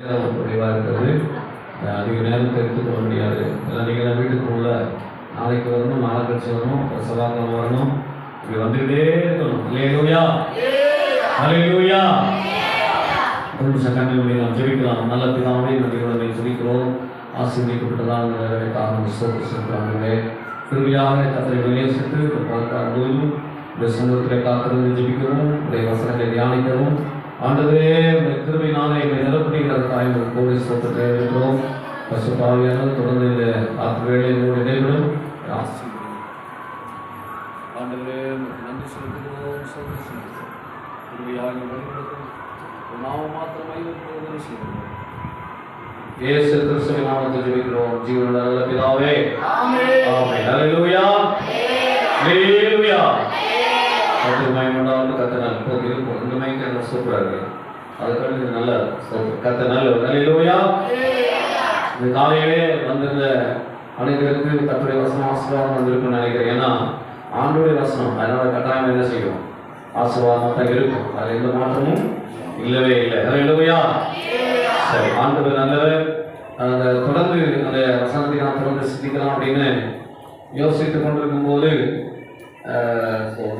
குறைவாக இருக்கிறது. அதிக நேரத்தை எடுத்துக்கொள்ள முடியாது. எல்லாம் நீங்கள் வீட்டுக்குள்ள நாளைக்கு வரணும், நாளை கழிச்சு வரணும், செவ்வாய்க்கிழமை வரணும், இப்படி வந்துக்கிட்டே இருக்கணும். அல்லேலூயா, அல்லேலூயா. கண்ணுடைய நாம் ஜெபிக்கலாம். நல்ல பிதாவே, நன்றியோடு ஜெபிக்கிறோம். ஆசீர்வதிக்கப்பட்டதான காரணம் சொல்கிறாங்களே, திருவியாக கத்தரை வெளியேசித்து போதும் இந்த சமூகத்தில் காத்திருந்து ஜெபிக்கிறோம். உடைய வசனங்களை தியானிக்கிறோம். ஆண்டவரே, திரும்பினாலே எங்களை நிரப்புகிற தாய்மொழி கோடி சோத்திரத்தை இருக்கிறோம். பசுபாவியான தொடர்ந்து இந்த காற்று வேலையோடு இடைவிடும். ஆண்டவரே, நன்றி செலுத்துகிறோம். திருவியாக நாம மாத்திரமே செய்கிறோம். இயேசு கிறிஸ்துவின் நாமத்தில் ஜெபிக்கிறோம். ஜீவனுள்ள நல்ல பிதாவே, ஆமென். ஆமென். அல்லேலூயா, அல்லேலூயா. மயமண்டாவது கத்தனால் இப்போது இருக்கும். இந்த மயக்க சூப்பராக அதுக்கு நல்ல கத்த நல்ல அல்லேலூயா. இந்த காலையிலே வந்திருந்த அனைவருக்கு கத்துடைய வசனம் ஆசீர்வாதம் வந்திருக்குன்னு நினைக்கிறேன். ஏன்னா ஆண்டோடைய வசனம், அதனால கட்டாயம் என்ன செய்யும், ஆசீர்வாதமாக தான் இருக்கும். அதில் எந்த மாற்றமும் இல்லவே இல்லை. அல்லேலூயா. சரி, ஆண்டவர் நல்லவர். அந்த தொடர்ந்து அந்த வசனத்தை நான் தொடர்ந்து சிந்திக்கலாம் அப்படின்னு யோசித்து கொண்டிருக்கும் போது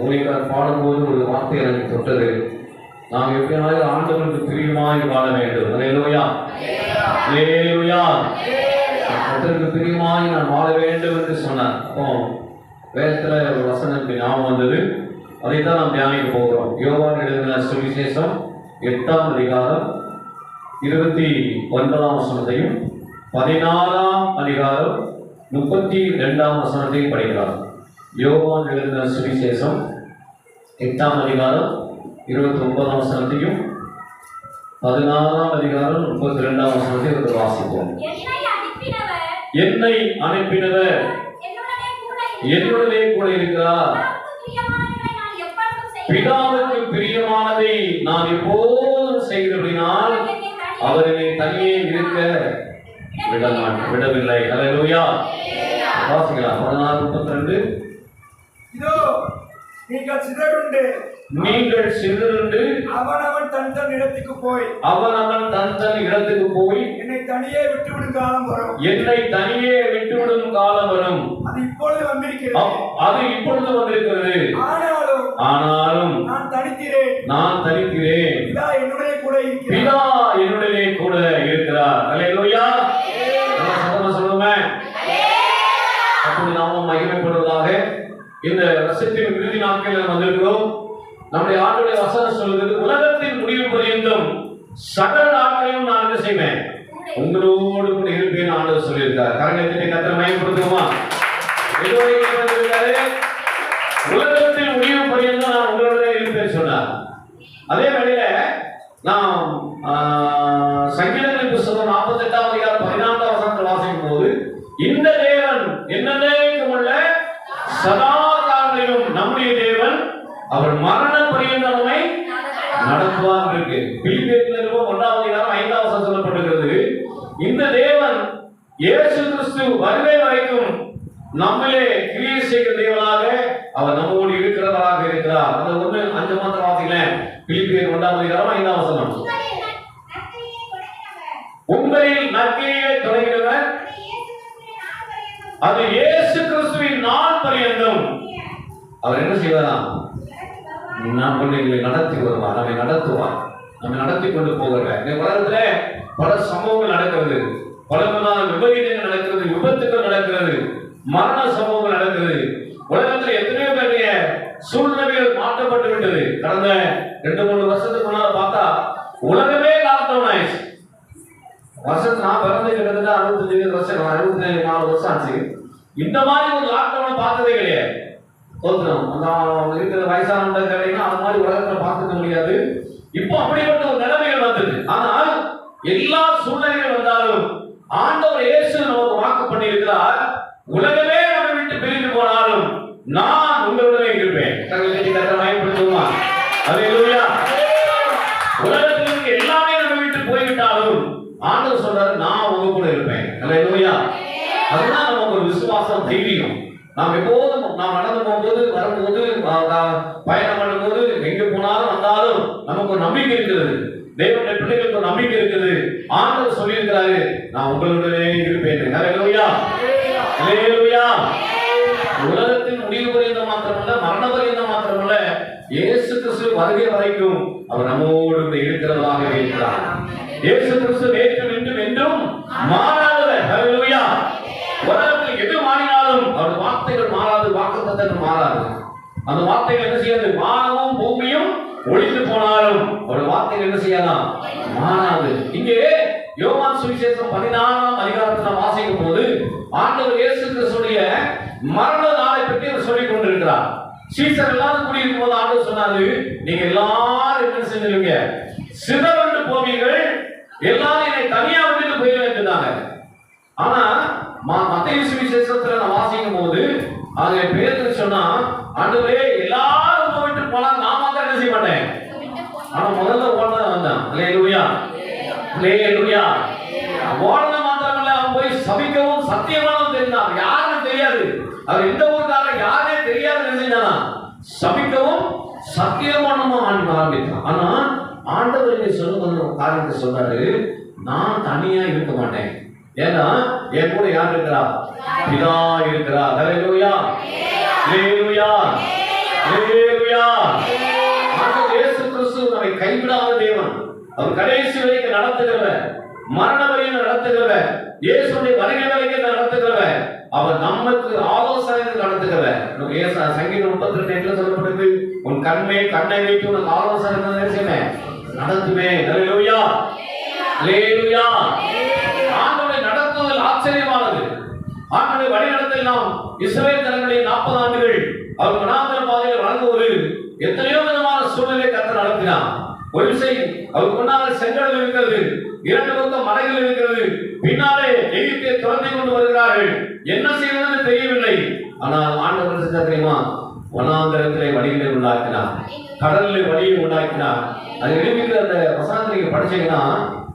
ஊழியக்காரர் பாடும்போது ஒரு வார்த்தை எனக்கு தொட்டது. நாம் எப்படியாவது ஆண்டவருக்கு பிரியமாய் வாழ வேண்டும். அல்லேலூயா, அல்லேலூயா. கர்த்தருக்கு பிரியமாய் நான் வாழ வேண்டும் என்று சொன்னார். அப்போ வேதத்துல ஒரு வசனத்துக்கு ஞாபகம் வந்தது. அதைத்தான் நாம் தியானிக்க போகிறோம். யோவான் எழுதின சுவிசேஷம் 8ஆம் அதிகாரம் 29ஆம் வசனத்தையும் 16ஆம் அதிகாரம் 32ஆம் வசனத்தையும் படிக்கலாம். யோவான் எழுதின சுவிசேஷம் 8ஆம் அதிகாரம் 29ஆம் வசனத்தையும் 16ஆம் அதிகாரம் 32ஆம் வசனத்தையும் வாசிப்போம். என்னை அனுப்பினவர் என்னுடனே கூட இருக்கிறார். பிதாவுக்கு பிரியமானதை நான் எப்போதும் செய்கிறபடினால் அவர் என்னை தனியே இருக்க விடவில்லை. அல்லேலூயா. வாசிக்கலாம். 16:32. இதோ நீங்கள் சிதறுண்டு அவனவன் தன் இடத்துக்கு போய் என்னை தனியே விட்டுவிடும் காலம் வரும். அது இப்பொழுது வந்திருக்கிறது. ஆனாலும் நான் தனிக்கிறேன். பிதா என்னுடைய கூட இருக்கிறார். அல்லேலூயா. சொல்லுமே. அப்படி நாம மகிமைப்படுவதாக. இந்த வருஷத்தின் இறுதி நாட்களில் வந்திருக்கிறோம். நம்முடைய ஆண்டுடைய வசனம் சொல்லுகிறது, உலகத்தின் முடிவு பரியந்தம் சகல நாட்களையும் நான் என்ன செய்வேன், உங்களோடு கூட இருப்பேன் ஆண்டவர் சொல்லியிருக்கார். கரங்களை கர்த்தரை மகிமைப்படுத்துவோமா? உலகத்தின் முடிவு பரியந்தம் நான் உங்களோட இருப்பேன் சொன்னார். அதே வேளையில நாம் சங்கீதங்களின் புத்தகம் 48ஆம் அதிகாரம் 14ஆம் வசனத்தை வாசிக்கும் போது, இந்த தேவன் என்னைக்கும் உள்ள சதா காலங்களிலும் நம்முடைய தேவன், அவர் மரண பரியந்தம் நம்மை நடத்துவார் இருக்கு. பிலிப்பியர் 1ஆம் அதிகாரம் 5ஆம் வசனம் சொல்லப்பட்டிருக்கிறது. இந்த தேவன் இயேசு கிறிஸ்து வருகை வரைக்கும் நம்மளே கிரியை செய்கிற தேவனாக அவர் நம்மோடு இருக்கிறவராக இருக்கிறார். அந்த 1:5 மாத்திரம் வாசிங்களேன். பிலிப்பியர் 1ஆம் அதிகாரம் 5ஆம் வசனம். உங்களில் நற்கிரியை தொடங்கினவர் அது இயேசு கிறிஸ்துவின் நாள் பரியந்தம் அவர் என்ன செய்வாராம், நம்மளை நடத்தி வருவார், நம்மை நடத்துவார், நம்மை நடத்தி கொண்டு போகிறார். இந்த உலகத்துல பல சம்பவங்கள் நடக்கிறது, பல விதமான விபரீதங்கள் நடக்கிறது, விபத்துக்கள் நடக்கிறது, மரண சம்பவங்கள் நடக்கிறது. உலகத்துல எத்தனையோ பேருடைய சூழ்நிலைகள் மாற்றப்பட்டு விட்டது. கடந்த 2-3 வருஷத்துக்கு முன்னால பார்த்தா உலகமே லாக்டவுன் ஆயிடுச்சு. வருஷத்துக்கு நான் பிறந்து கிட்டத்தட்ட 65 வருஷம் 64 வருஷம் ஆச்சு. இந்த மாதிரி ஒரு லாக்டவுனை பார்த்ததே கிடையாது. இருக்கிற வயசானவங்க கேட்டீங்கன்னா அது மாதிரி உலகத்துல பார்த்துக்க முடியாது. இப்போ அப்படிப்பட்ட ஒரு நிலைமைகள் வந்தது. ஆனால் எல்லா சூழ்நிலைகள் வந்தாலும் ஆண்டவர் இயேசு நமக்கு வாக்கு பண்ணியிருக்கிறார், உலகமே நம்மை விட்டு பிரிந்து போனாலும் நான் உங்களுடனே இருப்பேன். பயன்படுத்துமா? அல்லேலூயா. உலகத்திற்கு எல்லாமே நம்ம விட்டு போய்விட்டாலும் ஆண்டவர் சொல்றாரு, நான் உங்க கூட இருப்பேன். அல்லேலூயா. அதுதான் நமக்கு ஒரு விசுவாசம், தைரியம். நாம் எப்போதும் நாம் நடந்து போகும்போது, வரும்போது, பயணம் பண்ணும்போது, எங்க போனாலும் வந்தாலும் நமக்கு ஒரு நம்பிக்கை இருக்கிறது. தேவனுடைய பிள்ளைகளுக்கு ஒரு நம்பிக்கை இருக்குது. ஆண்டவர் சொல்லியிருக்கிறாரு, நான் உங்களுடனே இருப்பேன். ஹல்லேலூயா, ஹல்லேலூயா. உலகத்தின் முடிவு பரியந்தம் மாத்திரமல்ல, மரண பரியந்தம் மாத்திரமல்ல, இயேசு கிறிஸ்து வருகை வரைக்கும் அவர் நம்மோடு இருக்கிறதாக இருக்கிறார். இயேசு கிறிஸ்து நேற்றும் இன்றும் என்றும் மாறாதவர். ஹல்லேலூயா. உலகத்தில் எது மாறினாலும் அவர் வார்த்தைகள் மாறாது, வாக்குத்தத்தங்கள் மாறாது. அந்த வார்த்தைகள் என்ன செய்யாது? வானமும் பூமியும் ஒழித்து போனாலும் ஒரு வார்த்தைகள் என்ன செய்யலாம்? மாறாது. இங்கே யோவான் சுவிசேஷம் 14ஆம் அதிகாரத்தை நாம் வாசிக்கும் போது ஆண்டவர் இயேசு கிறிஸ்துடைய மரண நாளை பற்றி அவர் சொல்லிக் கொண்டிருக்கிறார். சீசர் எல்லாரும் கூடியிருக்கும் போது ஆண்டவர் சொன்னாரு, நீங்க எல்லாரும் என்ன செஞ்சிருவீங்க? சிதறண்டு போவீர்கள், எல்லாரும் என்னை தனியா விட்டுட்டு போயிடுவேன் சொன்னாங்க. ஆனா மத்தேயு சுவிசேஷத்துல நான் வாசிக்கும் போது அங்கே பேதுரு சொன்னா, ஆண்டவரே எல்லாரும் போயிட்டு போனா நான் மாத்திரம் என்ன செய்ய மாட்டேன். ஆனா முதல்ல ஓடனே வந்தான். ஹல்லேலூயா, ஹல்லேலூயா. ஓடனே மாத்திரமல்ல, அவன் போய் சபிக்கவும் சத்தியமானவன் தெரிந்தான். யாருன்னு தெரியாது, அவர் எந்த ஊருக்காரர் யாரே தெரியாது என்ன செஞ்சானா? சபிக்கவும் சத்தியமானவன் ஆரம்பித்தான். ஆனா ஆண்டவர் இங்கே சொல்லுங்க காரியத்தை சொன்னாரு, நான் தனியா இருக்க மாட்டேன். ஏன்னா என் கூட யார் இருக்கிறா? பிதா இருக்கிறார். ஹல்லேலூயா, ஹல்லேலூயா, ஹல்லேலூயா. ஆண்டவர் இயேசு கிறிஸ்து நம்மை கைவிடாத தேவன். அவர் கடைசி வரைக்கும் நடத்துகிறவர், மரண வரையும் நடத்துகிறவர், இயேசுடைய வருகை வரைக்கும் நடத்துகிறவர். அவர் நமக்கு ஆலோசனை நடத்துகிறவர். சங்கீதம் 32 சொல்லப்பட்டது, உன் கண்ணை வைத்து உனக்கு ஆலோசனை நடத்துவேன். ஹல்லேலூயா, ஹல்லேலூயா. ஆண்டவரை நடத்துவதில் ஆச்சரியமானது. ஆண்டவரை வழி நடத்தல் நாம் இஸ்ரவேல் ஜனங்களை 40 ஆண்டுகள் அவர் வனாந்தர பாதையில் வழங்குவது எத்தனையோ விதமான சூழ்நிலை கர்த்தர் நடத்தினார். ஒரு விஷயம், அவர் முன்னாலே செங்கடல் இருக்கிறது, 2 பக்கம் மலைகள் இருக்கிறது, பின்னாலே எகிப்தை துரத்தி கொண்டு வருகிறார்கள். என்ன செய்வதென்று தெரியவில்லை. ஆனால் ஆண்டவர் செஞ்ச தெரியுமா? வனாந்தரத்திலே வழிகளை உண்டாக்கினார், கடலில் வழியை உண்டாக்கினார். அது எழுதிக்கிற அந்த வசனத்தை நீங்க படிச்சீங்கன்னா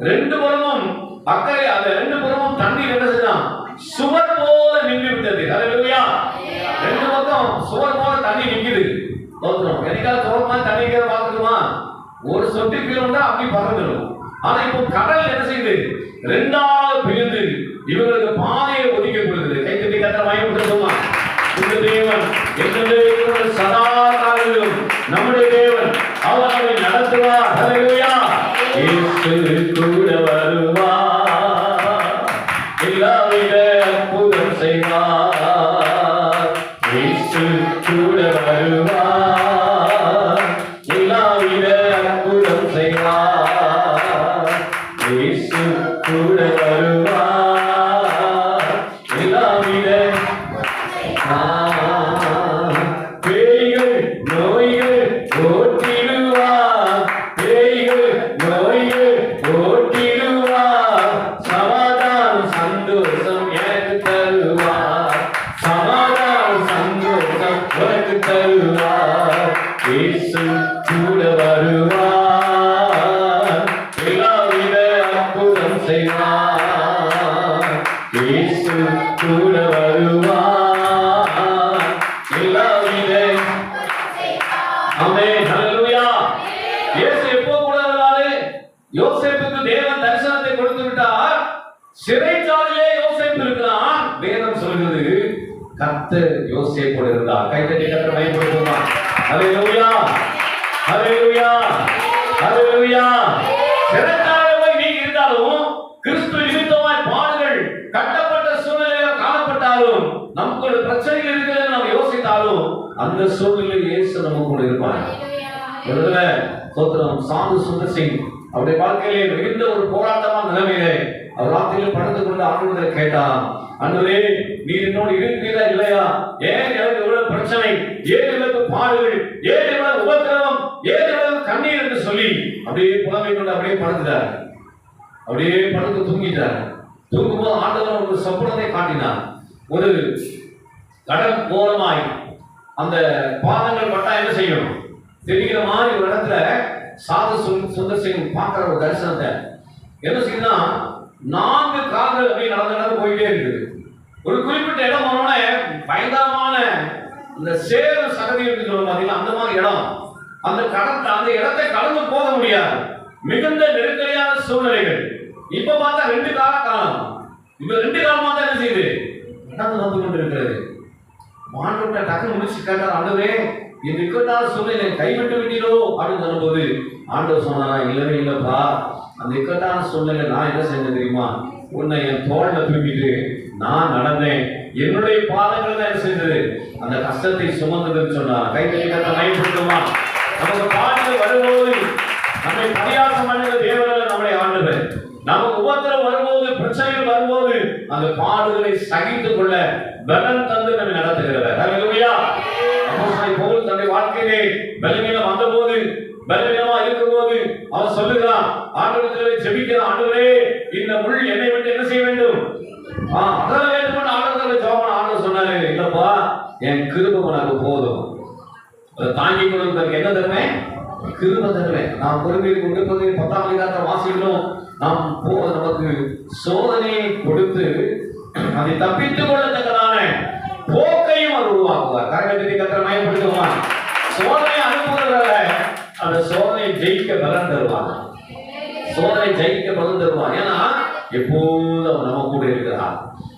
2 புறமும் அக்கறை, அந்த 2 புறமும் தண்ணீர் என்ன செய்யலாம்? சுவர் போல நின்று விட்டது. ஹல்லேலூயா. 2 பக்கம் சுவர் போல தண்ணி நிக்குது. தோத்துறோம். என்னைக்காவது தோறமா தண்ணி பார்த்துக்குமா? ஒரு சொட்டு கீழே அப்படி பறந்துடும். ஆனா இப்போ கடல் என்ன செய்யுது? 2ஆக பிரிந்து இவங்களுக்கு பாதையை ஒதுக்கி கொடுக்குது. கைத்தட்டி கர்த்தரை மகிமைப்படுத்துமா? இந்த தேவன் எங்களுடைய சதா காலங்களிலும் நம்முடைய தேவன், அவர் நம்மை நடத்துவார். ஹல்லேலூயா. இயேசு கூட வருவார், எல்லாவித அற்புதம் செய்வார். இயேசு கூட வருவார், எல்லாவித அற்புதம் செய்வார். இயேசு கூட வருவார், எல்லாவித பேய்கள் நோய்கள் ஓட்டிடுவார், பேய்கள் நோய்கள் ஓட்டிடுவார். சமாதானம் சந்தோஷம் எனக்கு தருவார், சமாதானம் சந்தோஷம் எனக்கு தருவார். இயேசு கூட வருவார், எல்லாவித அற்புதம் செய்வார். இயேசு கூட வருவார், எல்லாவித. ஆமென், ஹல்லேலூயா. இயேசு எப்போ கூட வந்தாரு? யோசேப்புக்கு தேவன் தரிசனத்தை கொடுத்து விட்டார். சிறைச்சாலையிலே யோசேப்பு இருக்கிறான். வேதம் சொல்கிறது கர்த்தர் யோசேப்போடு இருந்தார். கைத்தட்டி கர்த்தரை மகிமைப்படுத்துமா? ஹல்லேலூயா, ஹல்லேலூயா, ஹல்லேலூயா. சிறைச்சாலையிலே நீங்க இருந்தாலும், கிறிஸ்து நிமித்தமாய் பாடுகள் கட்டப்பட்ட சூழ்நிலையில் காணப்பட்டாலும், நமக்கு ஒரு பிரச்சனைகள் இருக்கிறது நாம் யோசித்தாலும், அந்த சூழ்நிலையில் இயேசு நமக்கு கூட இருப்பார். சாது சுந்தர் சிங் அவருடைய வாழ்க்கையிலே மிகுந்த ஒரு போராட்டமான நிலைமையிலே அவர் ராத்திரியில் படுத்து கொண்டு ஆண்டவரை கேட்டார், ஆண்டவரே நீர் என்னோடு இருக்கிறீரா இல்லையா? ஏன் எனக்கு இவ்வளவு பிரச்சனை, ஏன் எனக்கு பாடுகள், ஏன் இவ்வளவு உபத்திரவம், ஏன் இவ்வளவு கண்ணீர் என்று சொல்லி அப்படியே புலம்பிக் கொண்டு அப்படியே படுத்துட்டார். அப்படியே படுத்து தூங்கிட்டார். தூங்கும்போது ஆண்டவர் ஒரு சொப்பனத்தை காட்டினார். ஒரு கடல் ஓரமாய் அந்த பாதங்கள் பட்டா என்ன செய்யும் தெரிகிற மாதிரி ஒரு இடத்துல சாது சுந்தர் சிங் பார்க்கிற ஒரு தரிசனத்தை என்ன செய்யுதுன்னா, 4 கால்கள் அப்படி நடந்து போயிட்டே இருக்குது. ஒரு குறிப்பிட்ட இடம் போனோடனே பயங்கரமான இந்த சேறு சகதி இருக்கு சொல்லுவோம் பார்த்தீங்களா, அந்த மாதிரி இடம். அந்த இடத்தை கடந்து போக முடியாது. மிகுந்த நெருக்கடியான சூழ்நிலைகள். இப்ப பார்த்தா 2 காலம். இப்ப 2 காலமா தான் என்ன செய்யுது? நடந்து வந்து கொண்டிருக்கிறது. ஆண்டவர்கிட்ட டக்கு முடிச்சு கேட்டார், ஆண்டவரே இந்த இக்கட்டான சூழ்நிலை கைவிட்டு விட்டீரோ அப்படின்னு சொல்லும்போது ஆண்டவர் சொன்னாரா, இல்லவே இல்லப்பா, அந்த இக்கட்டான சூழ்நிலை நான் என்ன செஞ்சேன் தெரியுமா? உன்னை என் தோள்ல தூக்கிட்டு நான் நடந்தேன். என்னுடைய பாதங்கள் தான் என்ன செஞ்சது? அந்த கஷ்டத்தை சுமந்ததுன்னு சொன்னார். கைவிட்டு பயன்படுத்துமா? நமக்கு பாடுகள் வரும்போது, நம்மை பரியாசம் பண்ணுகிற தேவர்கள் நம்முடைய ஆண்டவர். நமக்கு உபத்திரம் வரும்போது, பிரச்சனைகள் வரும்போது அந்த பாடுகளை சகித்துக் கொள்ள பலன் தந்து நம்மை நடத்துகிறவர். ஹல்லேலூயா. அப்போஸ்தலன் பவுல் தன்னுடைய வாழ்க்கையிலே பலவீனம் வந்தபோது, பலவீனமா இருக்கும்போது அவன் சொல்லுகிறான், ஆண்டவரிடத்திலே ஜெபிக்கிறான், ஆண்டவரே இந்த முள் என்னை விட்டு என்ன செய்ய வேண்டும்? அகல வேண்டும். ஆண்டவரிடத்திலே ஜெபம். ஆண்டவர் சொன்னாரு, இல்லப்பா என் கிருபை உனக்கு போதும். அதை தாங்கிக் கொள்வதற்கு என்ன தருவேன்? கிருபை தருவேன். நாம் பொறுமையை கொண்டிருப்பது 10ஆம் அதிகாரத்தை வாசிக்கிறோம். நாம் நமக்கு சோதனையை கொடுத்து அதை தப்பித்துக் கொள்ளத்தக்கதான போக்கையும் அவர் உருவாக்குவார். கரகத்தை கத்தரை மயப்படுத்துவார். சோதனை அனுப்புவதால அந்த சோதனை ஜெயிக்க பலன் தருவார். சோதனை ஜெயிக்க பலன் தருவார். ஏன்னா எப்போது அவர் நம்ம கூட இருக்கிறார்.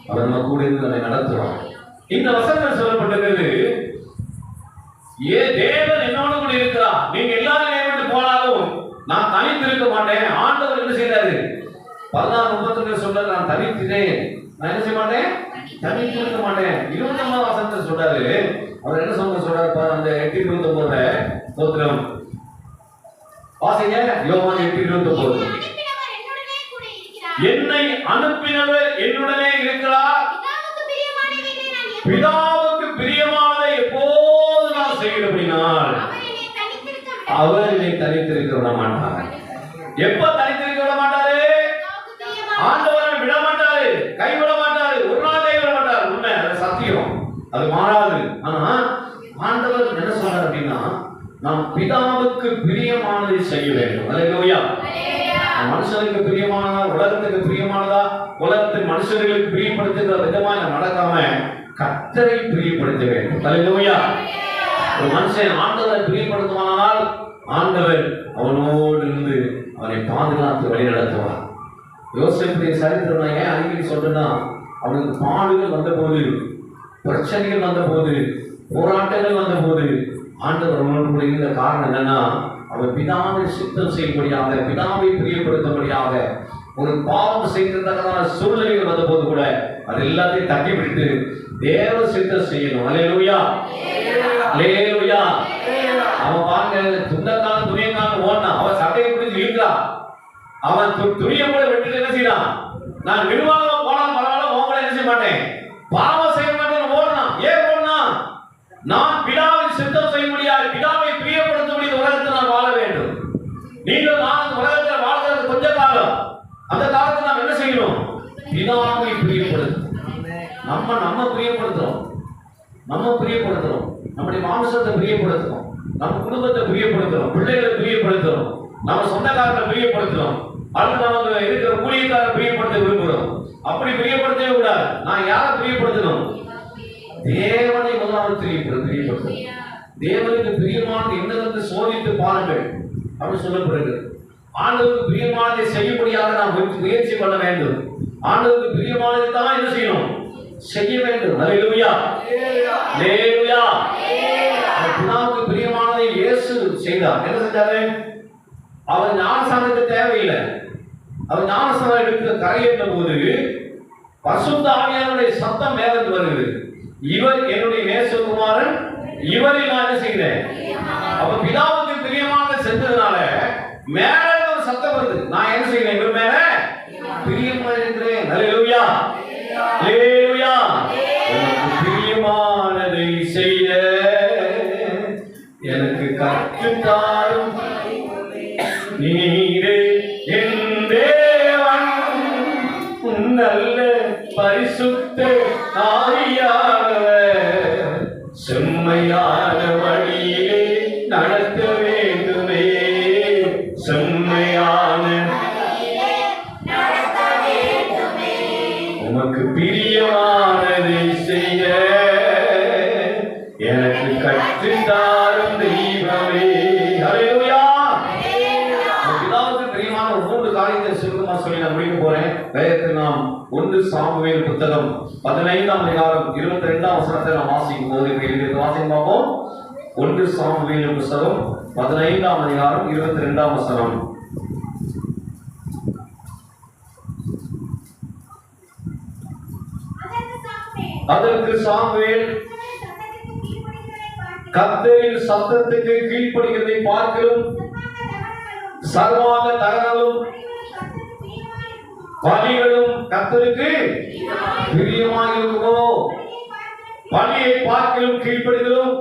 அவர் நம்ம கூட இருந்து நம்மை நடத்துவார். இந்த வசனம் சொல்லப்பட்டிருக்கிறது, தேவன் என்னோடு கூட இருக்கிறார். நீங்க எல்லாரும் விட்டு போனாலும் நான் தனித்து இருக்க மாட்டேன். ஆண்டவர் என்ன செய்யறாரு? 16:32 சொல்றாரு, நான் தனித்தினேன். நான் என்ன செய்ய மாட்டேன்? தனித்து இருக்க மாட்டேன். 29ஆம் வசனத்தை சொல்றாரு. அவர் என்ன சொல்றாரு? அந்த 8:29 ஸ்தோத்திரம் வாசிங்க. யோவான் 8:29. என்னை அனுப்பினவர் என்னுடனே இருக்கிறார். பிதாவுக்கு பிரியமானதை எப்போது நான் செய்கிறபடினால் அவர் என்னை தனித்திருக்க விட மாட்டார். எப்ப தனித்திருக்க விட மாட்டாரு? ஆண்டவரை விட மாட்டாரு, கைவிட மாட்டாரு, ஒரு நாள் கைவிட மாட்டாரு. உண்மை, அது சத்தியம், அது மாறாது. ஆனா ஆண்டவர் என்ன சொல்றாரு அப்படின்னா, நாம் பிதாவுக்கு பிரியமானதை செய்ய வேண்டும். அல்லேலூயா. மனுஷனுக்கு பிரியமானதா, உலகத்துக்கு பிரியமானதா, உலகத்தின் மனுஷர்களுக்கு பிரியப்படுத்துகிற விதமா நடக்காம கர்த்தரை பிரியப்படுத்த வேண்டும். அல்லேலூயா. ஒரு மனுஷன் ஆண்டவரை பிரியப்படுத்துவானால் ஆண்டவர் அவனோடு இருந்து அவனை பாதுகாத்து வழி நடத்துவார். யோசேப்புடைய சரித்திரம் நான் ஏன் அடிக்கடி சொல்றேன்னா, அவனுக்கு பாடுகள் வந்த போது, பிரச்சனைகள் வந்த போது, போராட்டங்கள் வந்த போது ஆண்டவர் அவனோடு கூட இருந்த காரணம் என்னன்னா, அவன் பிதாவை சித்தம் செய்யும்படியாக, பிதாவை பிரியப்படுத்தும்படியாக ஒரு பாவம் செய்திருந்ததான சூழ்நிலைகள் வந்த போது கூட அது எல்லாத்தையும் தட்டி விட்டு தேவ சித்தம் செய்யணும். அல்லேலூயா. அல்லேலூயா. அவன் பாருங்க, துண்டக்கான துணியக்கான ஓடினான். அவன் சட்டையை பிடிச்சி இழுக்கிறான். அவன் துணியை கூட விட்டுட்டு என்ன செய்யறான்? நான் விடுவாங்க போனாலும் பரவாயில்ல, உங்களை என்ன செய்ய மாட்டேன், பாவம் செய்ய மாட்டேன் ஓடினான். ஏன் ஓடினான்? நான் பிதாவை சித்தம் செய்ய முடியாது, பிதாவை பிரியப்படுத்த முடியாத உலகத்தில் நான் வாழ வேண்டும். நீங்கள் நான் உலகத்தில் வாழ்கிறது கொஞ்ச காலம். அந்த காலத்தில் நாம் என்ன செய்யணும்? பிதாவை பிரியப்படுத்தும். நம்ம பிரியப்படுத்துறோம், நம்முடைய மாம்சத்தை பிரியப்படுத்துறோம், நம்ம குடும்பத்தை பிரியப்படுத்துறோம், பிள்ளைகளை பிரியப்படுத்துறோம், நம்ம சொந்தக்காரரை பிரியப்படுத்துறோம், அல்லது நமக்கு இருக்கிற ஊழியக்காரரை பிரியப்படுத்த விரும்புகிறோம். அப்படி பிரியப்படுத்தவே கூடாது. நான் யாரை பிரியப்படுத்தணும்? தேவனை முதலாவது பிரியப்படுத்தணும். தேவனுக்கு பிரியமானது என்னதென்று சோதித்து பாருங்கள் அப்படின்னு சொல்லப்படுகிறது. ஆண்டவருக்கு பிரியமானதை செய்யும்படியாக நாம் முயற்சி பண்ண வேண்டும். ஆண்டவருக்கு பிரியமானதை தான் என்ன செய்யணும்? செய்ய வேண்டும். அல்லேலூயா. அல்லேலூயா. பிதாவுக்கு பிரியமானதை இயேசு செய்தார். என்ன செஞ்சாரு? அவர் ஞானஸ்நானத்துக்கு தேவையில்லை. அவர் ஞானஸ்நானம் எடுத்து கரையேற்ற போது பரிசுத்த ஆவியானவருடைய சத்தம் மேலிருந்து வருகிறது. இவர் என்னுடைய நேசகுமாரன், இவரில் நான் என்ன செய்கிறேன்? அப்ப பிதாவுக்கு பிரியமானதை செஞ்சதுனால மேல ஒரு சத்தம் வருது. நான் என்ன செய்கிறேன்? இவர் மேல பிரியமா இருக்கிறேன். அல்லேலூயா. அல்லேலூயா. எனக்கு பிரியமானதை செய்ய எனக்கு கற்றுத்தாரும் நீரே என் தேவன், நல்ல பரிசுத்த ஆவியானவர் செம்மையான வழியிலே நடத்த வேண்டுமே. செம்மையான உமக்கு பிரியமானதை செய்ய எனக்கு கற்றுத்தாரும் தெய்வமே. அல்லேலூயா. பிதாவுக்கு வேதத்தில் நாம் 1 சாமுவேல் புத்தகம் 15ஆம் அதிகாரம் 22ஆம் வசனத்தை நாம் வாசிக்கும் போது வாசிக்கும் பார்ப்போம். 1 சாமுவேல் புத்தகம் 15ஆம் அதிகாரம் 22ஆம் வசனம். அதற்கு சாமுவேல் கர்த்தரின் சத்தத்துக்கு கீழ்ப்படிகிறதை பார்க்கிறோம் சர்வாங்க தகனங்களும் பலிகளும் கர்த்தருக்கு பிரியமாக இருக்குமோ? பலியை பார்க்கிறோம் கீழ்ப்படிகளும்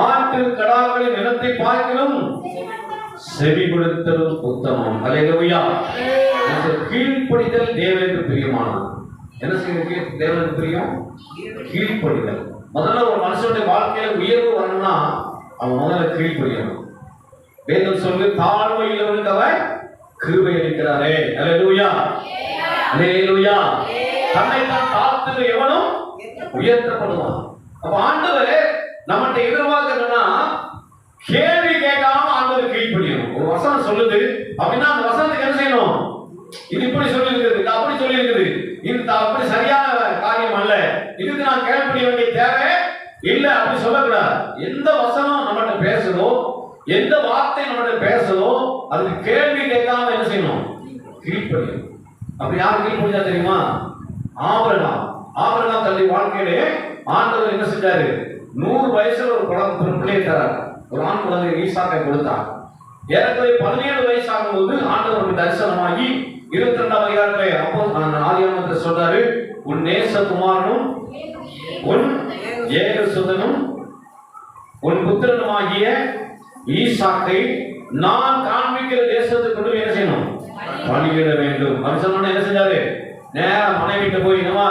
ஆட்டு கடாக்களின் இனத்தை பார்க்கிறோம் செவி கொடுத்தலும் உத்தமம். அல்லேலூயா. கீழ்ப்படிதல் தேவனுக்கு பிரியமானது. என்ன செய்ய தேவனுக்கு பிரியம்? கீழ்ப்படிதல். முதல்ல ஒரு மனுஷனுடைய வாழ்க்கையில உயர்வு வரணும்னா அவன் முதல்ல கீழ்ப்படியணும். வேதம் சொல்லு தாழ்மையிலவனுக்கு அவர் கிருபை அளிக்கிறாரே. அல்லேலூயா, அல்லேலூயா. தன்னை தான் தாழ்த்துகிற எவனும் உயர்த்தப்படுவான். அப்ப ஆண்டவரே நம்மகிட்ட எதிர்பார்க்கணும்னா கேள்வி கேட்காம ஆண்டவர் கீழ்ப்படியணும். ஒரு வசனம் சொல்லுது அப்படின்னா அந்த வசனத்துக்கு என்ன செய்யணும்? இது இப்படி சொல்லி இருக்குது, இது அப்படி சொல்லி இருக்குது, இது அப்படி சரியான காரியம் அல்ல, இதுக்கு நான் கீழ்ப்படிய வேண்டிய தேவை இல்ல அப்படி சொல்லக்கூடாது. எந்த வசனம் நம்மகிட்ட பேசுதோ, எந்த வார்த்தை நம்மகிட்ட பேசுதோ அதுக்கு கேள்வி கேட்காம என்ன செய்யணும்? கீழ்ப்படியணும். அப்படி யார் கீழ்ப்படிஞ்சா தெரியுமா? ஆபிரகாம் தன்னுடைய வாழ்க்கையிலே ஆண்டவர் என்ன செஞ்சாரு? 100 வயசுல ஒரு பிள்ளையை தரார். ஒரு ஆண் குழந்தை ஈசாக்கை கொடுத்தார். ஏறக்குறைய 17 வயசு ஆகும்போது ஆண்டவருக்கு தரிசனமாகி 22ஆம் அதிகாரத்திலே அப்போ ஆதியாகமத்தில் சொல்றாரு, உன் நேசகுமாரனும் உன் ஏகசுதனும் உன் புத்திரனுமாகிய ஈசாக்கை நான் காண்பிக்கிற தேசத்துக்கு என்ன செய்யணும்? பலியிட வேண்டும். அவர் சொன்ன என்ன செஞ்சாரு? நேரம் மனைவிட்டு போய் என்னமா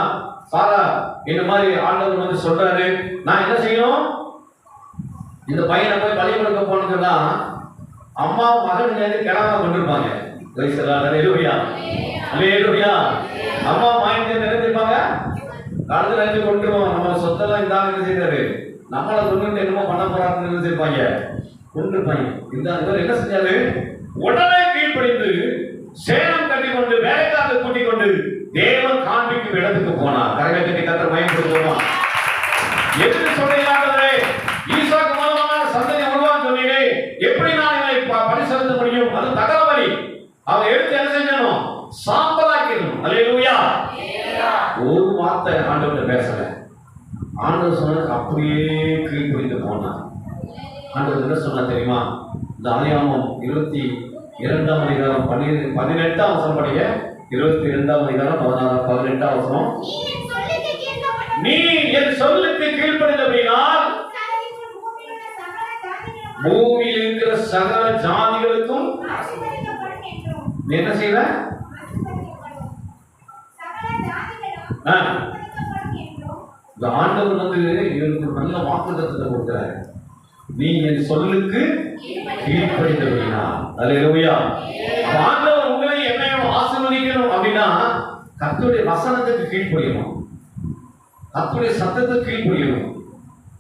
சாரா இந்த மாதிரி ஆண்டவர் வந்து சொல்றாரு, நான் என்ன செய்யணும்? இந்த பையனை போய் பலி கொடுக்க போனதுன்னா அம்மா மகன் கிளம்ப கொண்டிருப்பாங்க. அம்மா மாயிட்டு நினைச்சிருப்பாங்க, கடந்து நினைச்சு கொண்டுருவோம். நம்ம சொத்தெல்லாம் இந்த என்ன செய்யறாரு, நம்மளை கொண்டு என்னமோ பண்ண போறாருன்னு நினைச்சிருப்பாங்க, கொண்டிருப்பாங்க. இந்த இவர் என்ன செஞ்சாரு? உடனே கீழ்ப்படிந்து சேலம் கட்டி கொண்டு வேலைக்காக கூட்டிக் கொண்டு தேவன் காண்பிக்கும் இடத்துக்கு போனார். கரையை கட்டி கத்தர் பயன்படுத்துவோம். எதுக்கு சொல்றீங்களே? ஈசாக்கு மூலமாக சந்ததி உருவான்னு சொன்னீங்களே, எப்படி நான் இதை பரிசெலுத்த முடியும்? அது தகவல் வழி. அவன் எடுத்து என்ன செஞ்சணும்? சாம்பலாக்கிடணும். அல்லேலூயா. ஒரு வார்த்தை ஆண்டவர் பேசல. ஆண்டவர் சொன்னதுக்கு அப்படியே கீழ்ப்படிந்து போனார். ஆண்டவர் என்ன சொன்னா தெரியுமா? இந்த ஆதியாகமம் 22ஆம் அதிகாரம் 18ஆம் வசனம் படிங்க. 22ஆம் அதிகாரம் 18ஆம் வசனம். நீ என் சொல்லுக்கு கீழ்ப்படிந்தபடியால் பூமியில் இருக்கிற சகல ஜாதிகளுக்கும் என்ன செய்வ? ஆண்டவர் வந்து இவருக்கு நல்ல வாக்குத்தத்தத்தை கொடுக்கிறார். நீ என் சொல்லுக்கு கீழ்ப்படிந்தபடியால். அல்லேலூயா. ஆண்டவர் உங்களை என்னையும் ஆசீர்வதிக்கணும் அப்படின்னா கர்த்தருடைய வசனத்துக்கு கீழ்ப்படியணும், கர்த்தருடைய சத்தத்துக்கு கீழ்ப்படியணும்.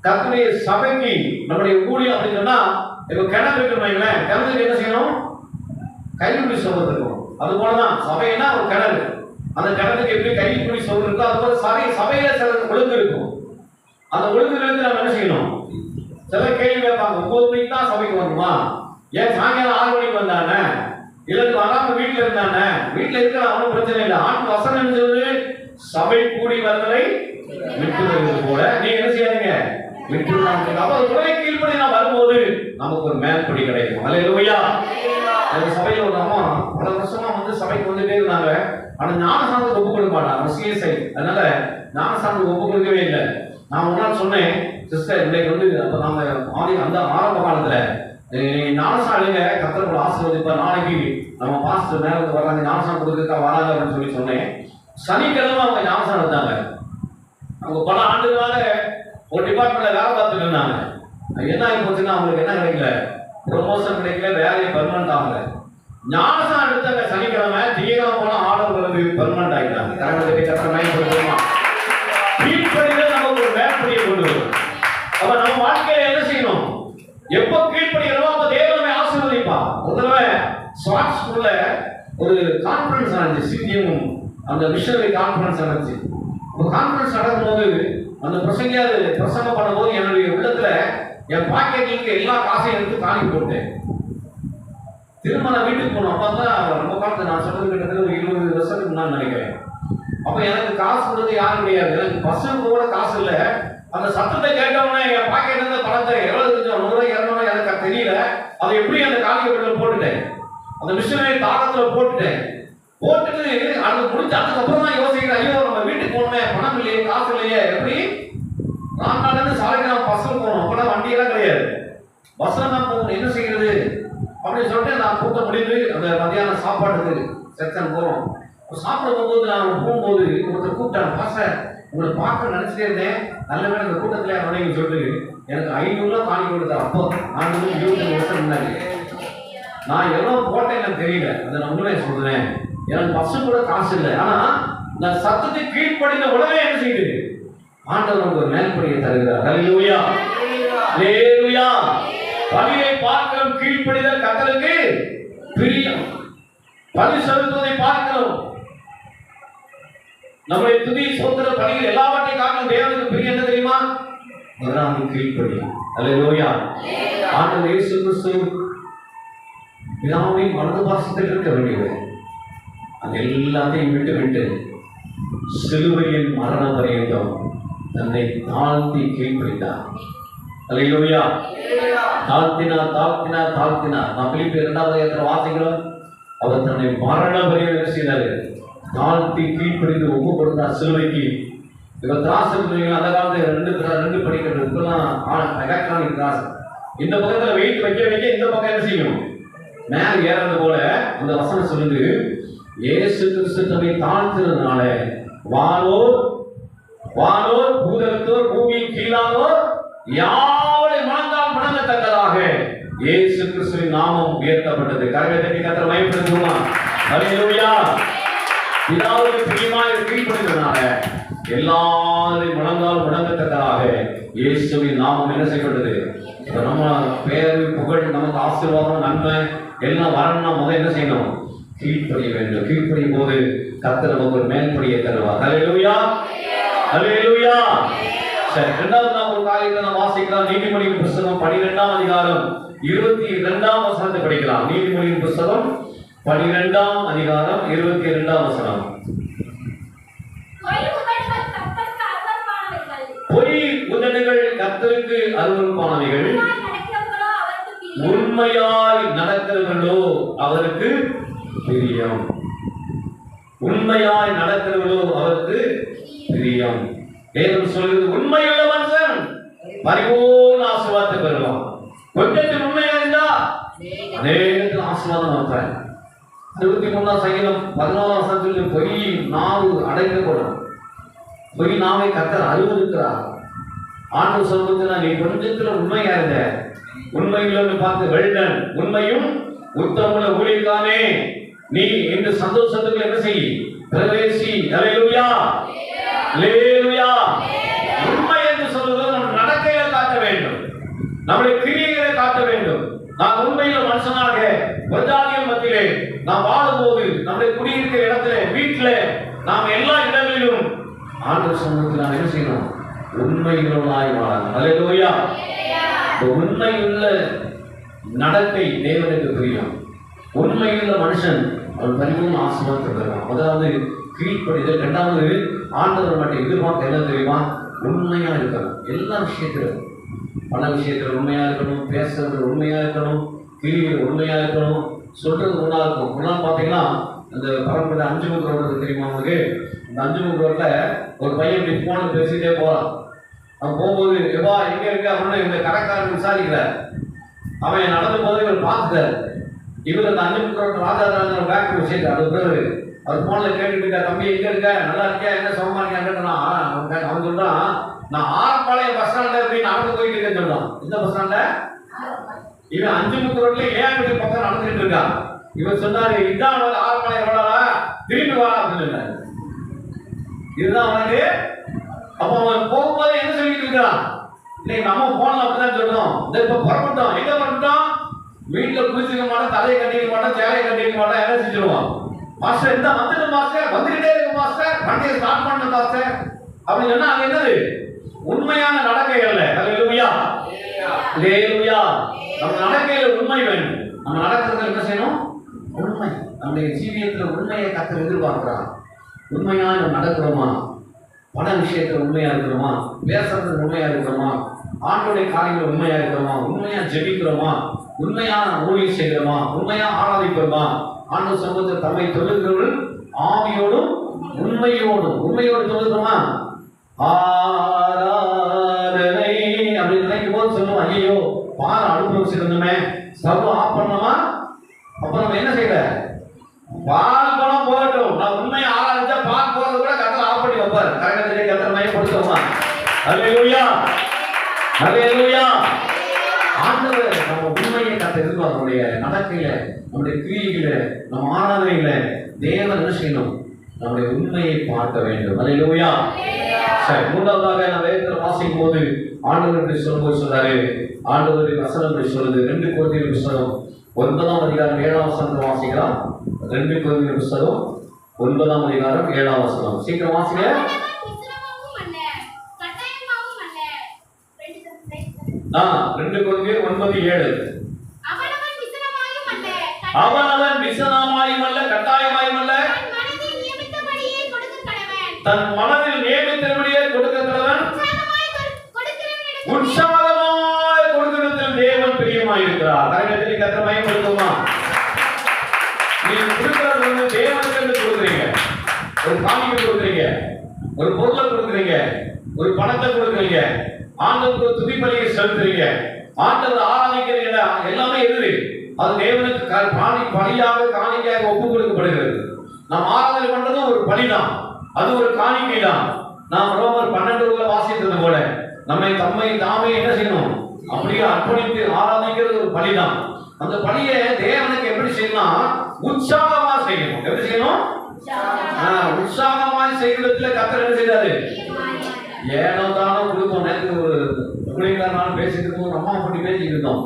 கர்த்தருடைய சபைக்கு நம்முடைய ஊழியம் அப்படின்னு சொன்னா இப்ப கிணறு வைக்கணும். கிணத்துக்கு என்ன செய்யணும்? கைக்குடி சோறு இருக்கும். அது போலதான் சபைனா ஒரு கிணறு. அந்த கிணத்துக்கு எப்படி கைக்குடி சோறு இருக்கோ அது போல சபையில சில ஒழுங்கு இருக்கும். அந்த ஒழுங்குகளுக்கு நம்ம என்ன செய்யணும்? சில கேள்வி கேட்பாங்க, 9 மணிக்கு தான் சபைக்கு வரணுமா? ஏன் சாயங்காலம் 6 மணிக்கு வந்தானே? இல்லது வராம வீட்டுல இருந்தானே? வீட்டுல இருக்கிற அவனும் பிரச்சனை இல்லை. ஆண்டு வசனம் என்ன சொல்லுது? சபை கூடி வருவதை விட்டு வருவது போல நீங்க என்ன செய்யாதீங்க? விட்டு உடனே கீழ்ப்படி நான் வரும்போது நமக்கு ஒரு மேல்படி கிடைக்கும். அல்லேலூயா. அந்த சபையில ஒரு அம்மா பல வருஷமா வந்து சபைக்கு வந்துட்டே இருந்தாங்க. ஆனா ஞானசானத்துக்கு ஒப்பு கொடுக்க மாட்டாங்க. சிஎஸ்ஐ, அதனால ஞானசானத்துக்கு ஒப்பு கொடுக்கவே இல்லை. நான் ஒரு நாள் சொன்னேன், சிஸ்டர் இன்னைக்கு வந்து அப்ப நாம அந்த ஆரம்ப காலத்துல ஞானசாலிங்க கர்த்தரோட ஆசீர்வதிப்பார், நாளைக்கு நம்ம பாஸ்டர் மேல வந்து வர்றாங்க, ஞானசானம் கொடுக்கறதுக்கா வராங்க அப்படின்னு சொன்னேன். சனிக்கிழமை அவங்க ஞானசானம் எடுத்தாங்க. அவங்க பல ஆண்டுகளாக ஒரு டிபார்ட்மெண்ட்ல வேலை பார்த்துட்டு இருந்தாங்க. என்ன ஆகி போச்சுன்னா அவங்களுக்கு என்ன கிடைக்கல? ப்ரொமோஷன் கிடைக்கல, வேலையை பெர்மனன்ட் ஆகல. ஞானசானம் எடுத்தாங்க சனிக்கிழமை, திங்கக்கிழமை போல ஆர்டர் வருது, பெர்மனன்ட் ஆகிட்டாங்க. நமக்கு ஒரு மேற்படியை கொண்டு வரும். அப்ப நம்ம வாழ்க்கையில என்ன செய்யணும்? எப்ப கீழ்ப்படிகிறோம் அப்ப தேவனை ஆசீர்வதிப்பா. ஒரு தடவை ஸ்வாட் ஸ்கூல்ல ஒரு கான்ஃபரன்ஸ் கான்ஃபரன்ஸ் நடந்துச்சு, சிபிஎம் அந்த மிஷனரி கான்ஃபரன்ஸ் நடந்துச்சு. அந்த கான்ஃபரன்ஸ் நடக்கும்போது அந்த பிரசங்கம் பண்ணும்போது என்னுடைய உள்ளத்துல என் பாக்கெட்ல எல்லா காசையும் எடுத்து காணி போட்டேன். திரும்ப நான் வீட்டுக்கு போனோம். அப்போ தான் ரொம்ப காலத்தை நான் சொல்றது கிட்டத்தட்ட ஒரு 20 வருஷத்துக்கு முன்னாடி நினைக்கிறேன். அப்போ எனக்கு காசு கொடுத்து யாரும் கிடையாது, எனக்கு பஸ்ஸுக்கு கூட காசு இல்லை. அந்த சத்தத்தை கேட்டவுடனே என் பாக்கெட் இருந்த பணத்தை எவ்வளவு கொஞ்சம் 100 200 எனக்கு தெரியல. அதை எப்படி அந்த காலிக்கட்டில் போட்டுட்டேன், அந்த மிஷினரி தாக்கத்துல போட்டுட்டேன். போட்டுட்டு அது முடிஞ்சு அதுக்கப்புறம் தான் யோசிக்கிறேன், ஐயோ நம்ம வீட்டுக்கு போகணுமே, பணம் இல்லையே, காசு இல்லையே, எப்படி நான்காலேருந்து சாலைக்கு நம்ம பஸ்ஸில் போகணும். அப்போலாம் வண்டியெல்லாம் கிடையாது, பஸ்ஸில் தான் போகணும், என்ன செய்யறது அப்படின்னு சொல்லிட்டு நான் கூட்டம் முடிந்து அந்த மத்தியான சாப்பாட்டுக்கு செக்ஷன் போகிறோம். சாப்பிட போகும்போது நான் போகும்போது ஒருத்தர் கூப்பிட்டாங்க, பாஸ்டர் உங்களை பார்க்க நினைச்சிட்டே இருந்தேன், நல்ல வேலை இந்த கூட்டத்தில் வணங்கி சொல்லிட்டு எனக்கு 500 ரூபா காணி கொடுத்தார். அப்போ நான் 25 வருஷம் முன்னாடி நான் எவ்வளோ போட்டேன் எனக்கு தெரியல, அதை நான் உண்மையை சொல்றேன். எனக்கு பஸ்ஸு கூட காசு இல்லை. ஆனா நான் சத்தத்தை கீழ்ப்படிந்த உடனே என்ன செய்யுது, ஆண்டவர் நமக்கு ஒரு மேல்படியை தருகிறார். ஹல்லேலூயா, ஹல்லேலூயா. பலியை பார்க்கிறோம், கீழ்ப்படிதல் கர்த்தருக்கு பிரியம். பலி செலுத்துவதை பார்க்கிறோம், நம்முடைய துதி சோத்திர பலிகள் எல்லாவற்றையும் காரணம் தேவனுக்கு பிரியம் என்ன தெரியுமா, முதலாவது கீழ்ப்படியும். ஹல்லேலூயா. ஆண்டவர் இயேசு கிறிஸ்து பிதாவின் வலது பாசத்தில் இருக்க வேண்டியது, அது எல்லாத்தையும் விட்டு சிலுவையின் மரண பரியந்தம் தன்னை தாழ்த்தி கீழ்ப்படித்தார். ஹல்லேலூயா. தாழ்த்தினார். நான் பிலிப்பியர் 2வது அதிகாரத்தில் வாசிக்கிறோம், அவர் தன்னை மரண பரியந்தம் செய்தார், தாழ்த்தி கீழ்ப்படிந்து ஒப்பு கொடுத்தார் சிலுவைக்கு. இவர் திராசு அந்த காலத்தில் 2 படிக்கிறது, இப்பெல்லாம் எலக்ட்ரானிக் திராசு. இந்த பக்கத்தில் வெயிட் வைக்க இந்த பக்கம் என்ன செய்யும், மேல ஏறது போல. அந்த வசனம் சொல்லுது, இயேசு கிறிஸ்து தன்னை தாழ்த்தினதுனால வானோர் பூதலத்தோர் பூமியின் கீழானோர் யாவரை மனந்தால் வணங்கத்தக்கதாக இயேசு கிறிஸ்துவின் நாமம் உயர்த்தப்பட்டது. கரங்களை தட்டி கர்த்தரை மகிமைப்படுத்துவோம். ஹல்லேலூயா. பிதாவுக்கு பிரியமாய் கீழ்ப்படிந்ததுனால எல்லாரையும் மனந்தால் வணங்கத்தக்கதாக இயேசுவின் நாமம் என்ன செய்யப்பட்டது. நம்ம பேரு புகழ் நமக்கு ஆசீர்வாதம் நன்மை எல்லாம் வரணும்னா முதல் என்ன செய்யணும், கீழ்ப்படிய வேண்டும். கீழ்ப்படியும் போது கர்த்தர் நமக்கு ஒரு மேல்படியை தருவார். ஹல்லேலூயா, ஹல்லேலூயா. சரி, 2வது நாம் ஒரு காரியத்தை நாம் வாசிக்கலாம். நீதிமொழியின் புத்தகம் 12ஆம் அதிகாரம் 22ஆம் வசனத்தை படிக்கலாம். நீதிமொழியின் புத்தகம் 12ஆம் அதிகாரம் 22ஆம் வசனம். பொய் உதடுகள் கர்த்தருக்கு அருவருப்பானவைகள், உண்மையாய் நடக்கிறவர்களோ அவருக்கு பிரியம். உண்மையாய் நடக்கிறவர்களோ அவருக்கு பிரியம். வேதம் சொல்லுது, உண்மையுள்ள மனுஷன் பரிபூர்ண ஆசீர்வாதத்தை பெறலாம். கொஞ்சத்தில் உண்மையா இருந்தா அநேகத்தில் ஆசீர்வாதம் வைப்பார். 23ஆம் சங்கீதம் 14ஆம் வசனத்தில் பொய் நாவு அடைக்கப்படும், பொய் நாவை கர்த்தர் அருவருக்கிறார். ஆண்டவர் சொல்லுங்க, நீ கொஞ்சத்துல உண்மையா இருந்த, உண்மையில பார்த்து வெல்டன், உண்மையும் உத்தமமுள்ள ஊழியக்காரனே, நீ இந்த சந்தோஷத்துக்கு என்ன செய், பிரவேசி. ஹல்லேலூயா, ஹல்லேலூயா. உண்மை என்று சொல்லுவது நம் நடக்கையில காட்ட வேண்டும், நம்முடைய கிரியைகளை காட்ட வேண்டும். நாம் உண்மையில மனுஷனாக பிரஜாதிகள் மத்தியிலே நாம் வாழும்போது, நம்முடைய குடியிருக்கிற இடத்துல, வீட்டில், நாம் எல்லா இடங்களிலும் ஆண்டவர் சமூகத்தில் நாம் என்ன செய்யணும், உண்மையுள்ளவர்களாய் வாழணும். ஹல்லேலூயா. உண்மையுள்ள நடக்கை தேவனுக்கு பிரியம். உண்மையுள்ள மனுஷன் அவன் பரிபூர்ண ஆசீர்வாதத்தை பெறுவான். அதாவது கீழ்ப்படிதல். 2வது ஆண்டவர் மட்டும் எதிர்பார்க்க என்ன தெரியுமா, உண்மையா இருக்கணும். எல்லா விஷயத்திலும், பண விஷயத்துல உண்மையா இருக்கணும், பேசுறது உண்மையா இருக்கணும், கிரியில் உண்மையா இருக்கணும், சொல்றது ஒன்றா இருக்கும். முன்னாள் பார்த்தீங்கன்னா அந்த பரம்பரை 5 முக ரோடு தெரியுமா உங்களுக்கு? இந்த 5 முக ரோட்ல ஒரு பையன் இப்படி போன பேசிட்டே போறான். அவன் போகும்போது எப்பா எங்க இருக்க அப்படின்னு இந்த கடைக்காரன் விசாரிக்கிறார். அவன் நடந்து போது இவர் பார்த்துட்டார். இவர் அந்த 5 முக ரோடு ராஜா பேக் விஷயம் அது பேரு. அவர் போன்ல கேட்டுட்டு இருக்கா, தம்பி எங்க இருக்க, நல்லா இருக்கியா, என்ன சுகமா இருக்கியா? அவன் சொல்றான், நான் ஆரப்பாளையம் பஸ் ஸ்டாண்ட்ல போய் நடந்து போயிட்டு இருக்கேன்னு சொல்றான். எந்த பஸ் ஸ்டாண்ட்ல? இவன் 5 முக ரோட்ல ஏன் பக்கம் நடந்துட்டு இருக்கான். இவர் சொன்னாரு, இதான் ஆரப்பாளையம் ரோடா, திரும்பி வா அப்படின்னு. இதுதான் அவனுக்கு. அப்ப அவன் போகும்போது என்ன சொல்லிட்டு இருக்கான், இன்னைக்கு நம்ம போன்ல அப்படிதான் சொல்றோம், இப்ப புறப்பட்டோம். எங்க புறப்பட்டோம்? வீட்டுல குளிச்சுக்க மாட்டோம், தலையை கட்டிக்க மாட்டோம், சேலையை கட்டிக்க மாட்டோம், என்ன செஞ்சிருவோம், மாஸ்டர் இந்த வந்துட்டு மாஸ்டர் வந்துகிட்டே இருக்கு மாஸ்டர் வண்டியை ஸ்டார்ட் பண்ண மாஸ்டர் அப்படின்னு சொன்னா அது என்னது உண்மையான நடக்கை அல்ல. அல்லேலூயா அல்லேலூயா. நம்ம நடக்கையில உண்மை வேணும். நம்ம நடக்கிறதுல என்ன செய்யணும்? உண்மை. நம்முடைய ஜீவியத்துல உண்மையை கர்த்தர் எதிர்பார்க்கிறார். உண்மையா நம்ம நடக்கிறோமா? பண விஷயத்துல உண்மையா இருக்கிறோமா? பேசுறதுல உண்மையா இருக்கிறோமா? ஆண்டோடைய காரியங்கள் உண்மையா இருக்கிறோமா? உண்மையா ஜெபிக்கிறோமா? உண்மையான ஊழியம் செய்கிறோமா? உண்மையா ஆராதிக்கிறோமா? ஆண்டு சமூகத்தை தம்மை தொழுகிறவர்கள் ஆவியோடும் உண்மையோடு தொழுகிறோமா? ஆராதனை அப்படின்னு நினைக்கும் போது சொல்லுவோம், ஐயோ பால் அடுப்பு வச்சிருந்தோமே, ஸ்டவ் ஆஃப் பண்ணோமா? அப்ப நம்ம என்ன செய்யல? பால் பணம் போகட்டும், நான் உண்மையை ஆராய்ச்சா பால் போறது கூட கத்தர் ஆஃப் பண்ணி வைப்பார். கரெக்டாக கத்தர் மையம் கொடுத்தோமா? அல்லேலூயா அல்லேலூயா. ஆண்டவர் நம்ம உண்மையை கத்தர் எதிர்பார்க்க. நம்முடைய நடக்கையில, நம்முடைய கிரியையில, நம்ம ஆராதனையில தேவன் என்ன செய்யணும்? நம்முடைய உண்மையை பார்க்க வேண்டும். அல்லேலூயா. சரி, மூன்றாவதாக நான் வேதத்தில் வாசிக்கும் போது ஆண்டவர் இப்படி சொல்லும்போது சொல்றாரு, ஆண்டவரின் வசனம் இப்படி சொல்லுது. 2 கொரிந்தியர் புத்தகம் 9ஆம் அதிகாரம் 7ஆம் வசனத்தை வாசிக்கலாம். 2 கொரிந்தியர் புத்தகம் 9ஆம் அதிகாரம் 7ஆம் வசனம். சீக்கிரம் வாசிங்க. 2 கொரிந்தியர் 9:7. அவனவன் விசனமாயும் அல்ல கட்டாயமாயும் அல்ல, தன் மனதில் நியமித்தபடியே கொடுக்கிறவன் உற்சாகமாய் கொடுக்கிறதில் தேவன் பிரியமாயிருக்கிறார். கரெக்டாக கர்த்தர் மகிமைப்படுத்துமா? நீங்க கொடுக்கிறது வந்து தேவனுக்கு என்று கொடுக்குறீங்க. ஒரு காணிக்கை கொடுக்குறீங்க, ஒரு பொருளை கொடுக்குறீங்க, ஒரு பணத்தை கொடுக்குறீங்க, ஆண்டவருக்கு துதி பலியை செலுத்துறீங்க, ஆண்டவர் ஆராதிக்கிறீங்க. எல்லாமே எது? அது தேவனுக்கு பலியாக காணிக்கையாக ஒப்பு கொடுக்கப்படுகிறது. நாம் ஆராதனை பண்றதும் ஒரு பலிதான், அது ஒரு காணிக்கை தான். நாம் ரோமர் 12 வாசித்தது போல நம்மை தாமே என்ன செய்யணும்? அப்படியே அர்ப்பணித்து ஆராதிக்கிறது ஒரு பலிதான். அந்த பலியை தேவனுக்கு எப்படி செய்யணும்? உற்சாகமா செய்யணும். எப்படி செய்யணும்? உற்சாகமாய் செய்கிறதுல கர்த்தர் என்ன செய்றாரு? ஏனோ தானோ கொடுப்போம். நேற்று ஒரு ஊழியக்காரனால பேசிட்டு இருக்கோம், அம்மா அப்படி பேசிட்டு இருந்தோம்.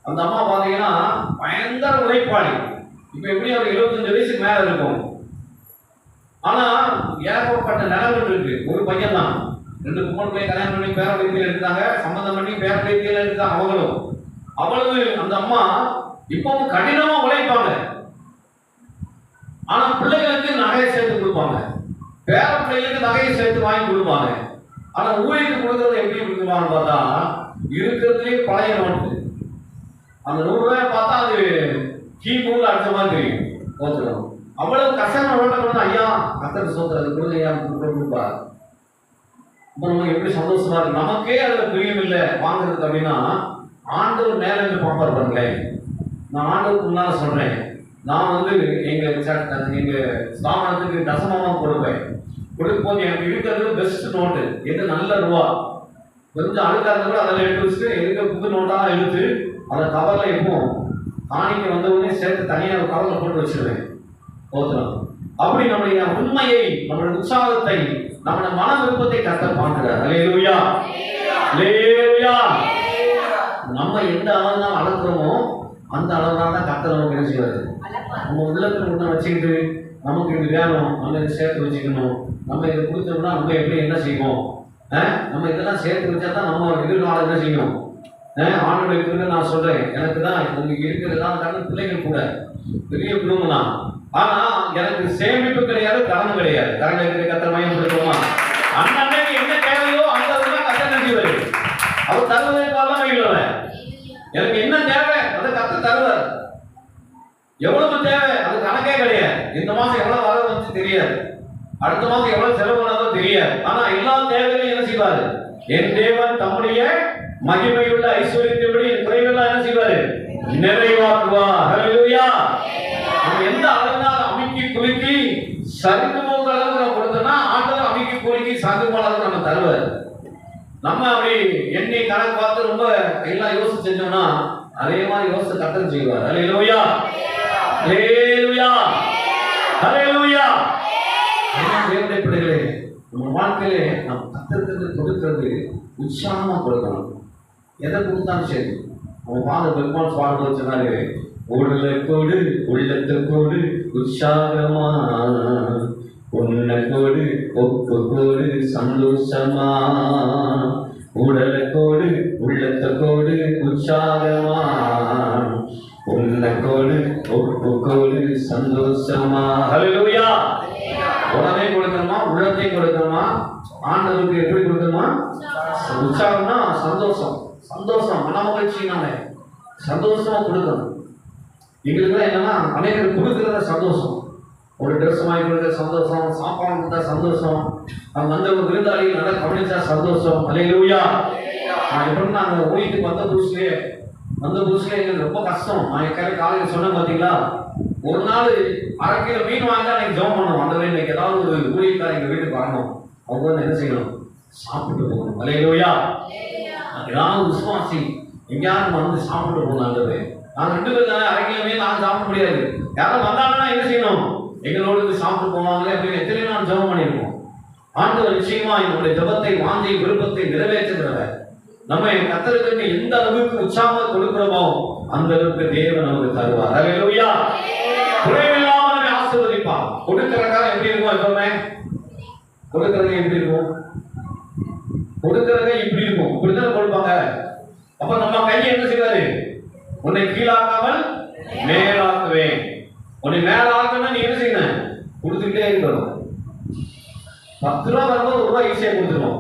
அந்த அம்மா பாத்தீங்கன்னா பயங்கர உழைப்பாளி. இப்ப எப்படி அவர் 75 வயசுக்கு மேல இருக்கும். ஆனா ஏகப்பட்ட நிலங்கள் இருக்கு. ஒரு பையன் தான், 2 பொம்பளை பிள்ளை கல்யாணம் பண்ணி பேர வைத்தியில இருந்தாங்க, சம்பந்தம் பண்ணி பேர வைத்தியில இருந்தாங்க. அவங்களும் அவ்வளவு அந்த அம்மா இப்பவும் கடினமா உழைப்பாங்க. ஆனா பிள்ளைகளுக்கு நகையை சேர்த்து கொடுப்பாங்க, பேர பிள்ளைகளுக்கு நகையை சேர்த்து வாங்கி கொடுப்பாங்க. ஆனா ஊழியருக்கு கொடுக்கறது எப்படி கொடுக்குவான்னு பார்த்தா இருக்கிறதுலேயே பழைய நோட்டு. அந்த 100 ரூபாய் பார்த்தா அது கீபோர்டு அடிச்ச மாதிரி தெரியும். ஓத்துறோம் அவ்வளவு கஷ்டமா நோட்டை ஐயா கத்தர் சோதனை அது கொடுங்க கொடுப்பார். இப்போ நம்ம எப்படி சந்தோஷமா இருக்கு, நமக்கே அதுல பிரியம் இல்லை வாங்குறதுக்கு அப்படின்னா ஆண்டவர் நேரம் என்று பார்ப்பார் பாருங்களேன். நான் ஆண்டவருக்கு முன்னால சொல்றேன், நான் வந்து எங்க ஸ்தாபனத்துக்கு தசமமா கொடுப்பேன். கொடுக்கும்போது எனக்கு இருக்கிறது பெஸ்ட் நோட்டு, எது நல்ல ரூபா, கொஞ்சம் அழுக்கா இருந்தா கூட அதில் எடுத்து வச்சுட்டு எதுக்கு புது நோட்டா எடுத்து அந்த கவர்ல எப்பவும் காணிக்க வந்த உடனே சேர்த்து தனியாக ஒரு கவர்ல போட்டு வச்சிருவேன். ஓத்துறோம் அப்படி நம்முடைய உண்மையை, நம்முடைய உற்சாகத்தை, நம்முடைய மன விருப்பத்தை கர்த்தர் பார்க்கிறார். அல்லேலூயா அல்லேலூயா. நம்ம எந்த அளவு தான் அளக்குறோமோ அந்த அளவு தான் கர்த்தர் நமக்கு என்ன செய்வாரு? நம்ம உள்ளத்துல ஒண்ணு வச்சுக்கிட்டு நமக்கு இது வேணும், நம்ம இதை சேர்த்து வச்சுக்கணும், நம்ம இதை கொடுத்தோம்னா நம்ம எப்படி என்ன செய்வோம்? நம்ம இதெல்லாம் சேர்த்து வச்சா தான் நம்ம எதிர்காலம் என்ன செய்யும்? ஆண்டோடைய இருக்கிறது நான் சொல்றேன், எனக்கு தான் உங்களுக்கு இருக்கிறதுதான் கண்ணு பிள்ளைகள் கூட பெரிய குடும்பம் தான். ஆனா எனக்கு சேமிப்பு கிடையாது, கடன் கிடையாது. கடன் கர்த்தர் மயப்படுத்துவோமா? அண்ணனுக்கு என்ன தேவையோ அந்த கர்த்தர் நினைச்சுவாரு. அவர் தருவதை பாலாம் இல்லவன். எனக்கு என்ன தேவை அதை கர்த்தர் தருவார். எவ்வளவு தேவை அது கணக்கே கிடையாது. இந்த மாசம் எவ்வளவு வர வந்து தெரியாது, அடுத்த மாசம் எவ்வளவு செலவு பண்ணாதோ தெரியாது. ஆனா எல்லா தேவைகளையும் என்ன செய்வாரு? என் தேவன் தம்முடைய மகிமையுள்ள ஐஸ்வர்யத்தின்படி குறைவெல்லாம் என்ன செய்வாரு? நிறைவாக்குவார். ஹல்லேலூயா. நம்ம எந்த அளவுனால அமைக்கி குலுக்கி சரிந்து போகிற அளவுக்கு நம்ம கொடுத்தோம்னா ஆண்டவர் அமைக்கி குலுக்கி சரிந்து போகிற அளவுக்கு நம்ம தருவார். நம்ம அப்படி எண்ணி கணக்கு பார்த்து ரொம்ப எல்லாம் யோசிச்சு செஞ்சோம்னா அதே மாதிரி யோசிச்சு கர்த்தர் செய்வார். ஹல்லேலூயா ஹல்லேலூயா ஹல்லேலூயா. தேவனுடைய பிள்ளைகளே, நம்ம வாழ்க்கையிலே நம்ம கர்த்தருக்கு கொடுக்கிறது உற்சாகமா கொடுக்கணும். எதை கொடுத்தாலும் சரி. நம்ம ஃபாதர் பெருமாள் பாடும்போது சொன்னாரு, உடலுக்கோடு உள்ளத்துக்கோடு உற்சாகமா, உன்னக்கோடு ஒப்புக்கோடு சந்தோஷமா. உடலுக்கோடு உள்ளத்துக்கோடு உற்சாகமா, உன்னக்கோடு ஒப்புக்கோடு சந்தோஷமா. ஹல்லேலூயா. உடனே கொடுக்கணுமா, உள்ளத்தை கொடுக்கணுமா? ஆண்டவருக்கு எப்படி கொடுக்கணுமா? உற்சாகம்னா சந்தோஷம், சந்தோஷம் மனமகிழ்ச்சினாலே சந்தோஷமா கொடுக்கணும். எங்களுக்கு என்னன்னா அனைவருக்கு கொடுக்கறத சந்தோஷம். ஒரு ட்ரெஸ் வாங்கி கொடுக்க சந்தோஷம், சாப்பாடு கொடுத்தா சந்தோஷம், அவங்க வந்த ஒரு விருந்தாளி நல்லா கவனிச்சா சந்தோஷம். ஹல்லேலூயா. எப்படின்னா நாங்கள் ஊழியத்துக்கு வந்த புதுசுலேயே எங்களுக்கு ரொம்ப கஷ்டம். நான் என் காலையில் சொன்னேன் பார்த்தீங்களா, ஒரு நாள் 1/2 கிலோ மீன் வாங்கிட்டா எனக்கு ஜெபம் பண்ணணும். அந்த இன்னைக்கு ஏதாவது ஒரு ஊழியக்கார எங்கள் வீட்டுக்கு வரணும், அவங்க வந்து என்ன செய்யணும், சாப்பிட்டு போகணும். ஹல்லேலூயா. ஏதாவது விசுவாசி எங்கேயாவது வந்து சாப்பிட்டு போகணும். ஆண்டவரே, நாங்கள் 2 பேர் தானே, 1/2 கிலோ மீன் நாங்கள் சாப்பிட முடியாது. யாரும் வந்தாங்கன்னா என்ன செய்யணும், எங்களோடு சாப்பிட்டு போவாங்களே அப்படின்னு எத்தனை நாள் ஜெபம் பண்ணியிருக்கோம். ஆண்டவர் நிச்சயமா என்னுடைய ஜெபத்தை, வாஞ்சை, விருப்பத்தை நிறைவேற்றுகிறவர். நம்ம கர்த்தருக்கு எந்த அளவுக்கு உற்சாகம் கொடுக்கிறோமோ அந்த அளவுக்கு தேவன் நமக்கு தருவார். ஹல்லேலூயா. குறைவில்லாம நம்மை ஆசீர்வதிப்பார். கொடுக்கிறதா எப்படி இருக்கும்? எப்பவுமே கொடுக்கறது எப்படி இருக்கும்? கொடுக்கறதே இப்படி இருக்கும், இப்படிதான் கொடுப்பாங்க. அப்ப நம்ம கையை என்ன செய்வாரு? உன்னை கீழாக்காமல் மேலாக்குவேன். உன்னை மேலாக்கணும், நீ என்ன செய்யணும்? கொடுத்துக்கிட்டே இருக்கணும். 10 ரூபா வரும்போது 1 ரூபாய் ஈஸியா கொடுத்துருவோம்.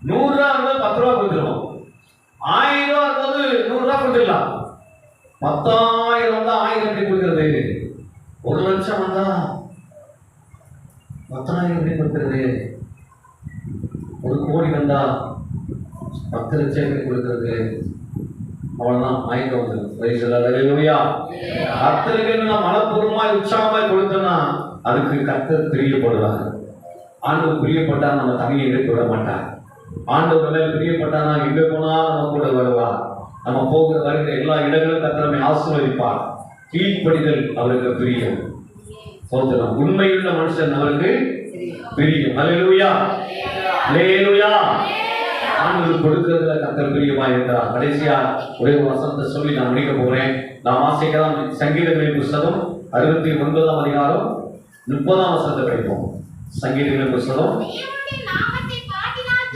100 ரூபா வரும்போது 10 ரூபா கொடுத்துருவோம். 1000 ரூபா வரும்போது 100 ரூபா கொடுத்துடலாம். 10,000 வந்தா 1000 எப்படி கொடுக்கறது? 1 லட்சம் வந்தா 10,000 எப்படி கொடுக்கறது? 1 கோடி வந்தா 10 லட்சம் எப்படி கொடுக்கறது? அவ்வளவுதான், மயக்கம் வந்து. கர்த்தருக்கு நான் மனப்பூர்வமாய் உற்சாகமாய் கொடுத்தோம்னா அதுக்கு கர்த்தர் பிரியப்படுவார். ஆண்டவர் பிரியப்பட்டா நம்ம தனியை எடுத்து விட மாட்டார். ஆண்டவர் மேல் பிரியப்பட்டா நான் எங்க போனா நம்ம கூட வருவார். நம்ம போகிற வருகிற எல்லா இடங்களும் கர்த்தர் நம்மை ஆசீர்வதிப்பார். கீழ்ப்படிதல் அவருக்கு பிரியம். சோதரம் உண்மையுள்ள மனுஷன் அவருக்கு பிரியம். ஹல்லேலூயா. ஹல்லேலூயா. ஆண்டவர் கொடுக்கிறதுல கர்த்தர் பிரியமா இருக்கிறார். கடைசியா ஒரே ஒரு வசனத்தை சொல்லி நான் முடிக்க போறேன். நாம் வாசிக்கலாம். சங்கீதங்களின் புஸ்தகம் 69ஆம் அதிகாரம் 30ஆம் வசனத்தை படிப்போம். சங்கீதங்களின் புஸ்தகம்.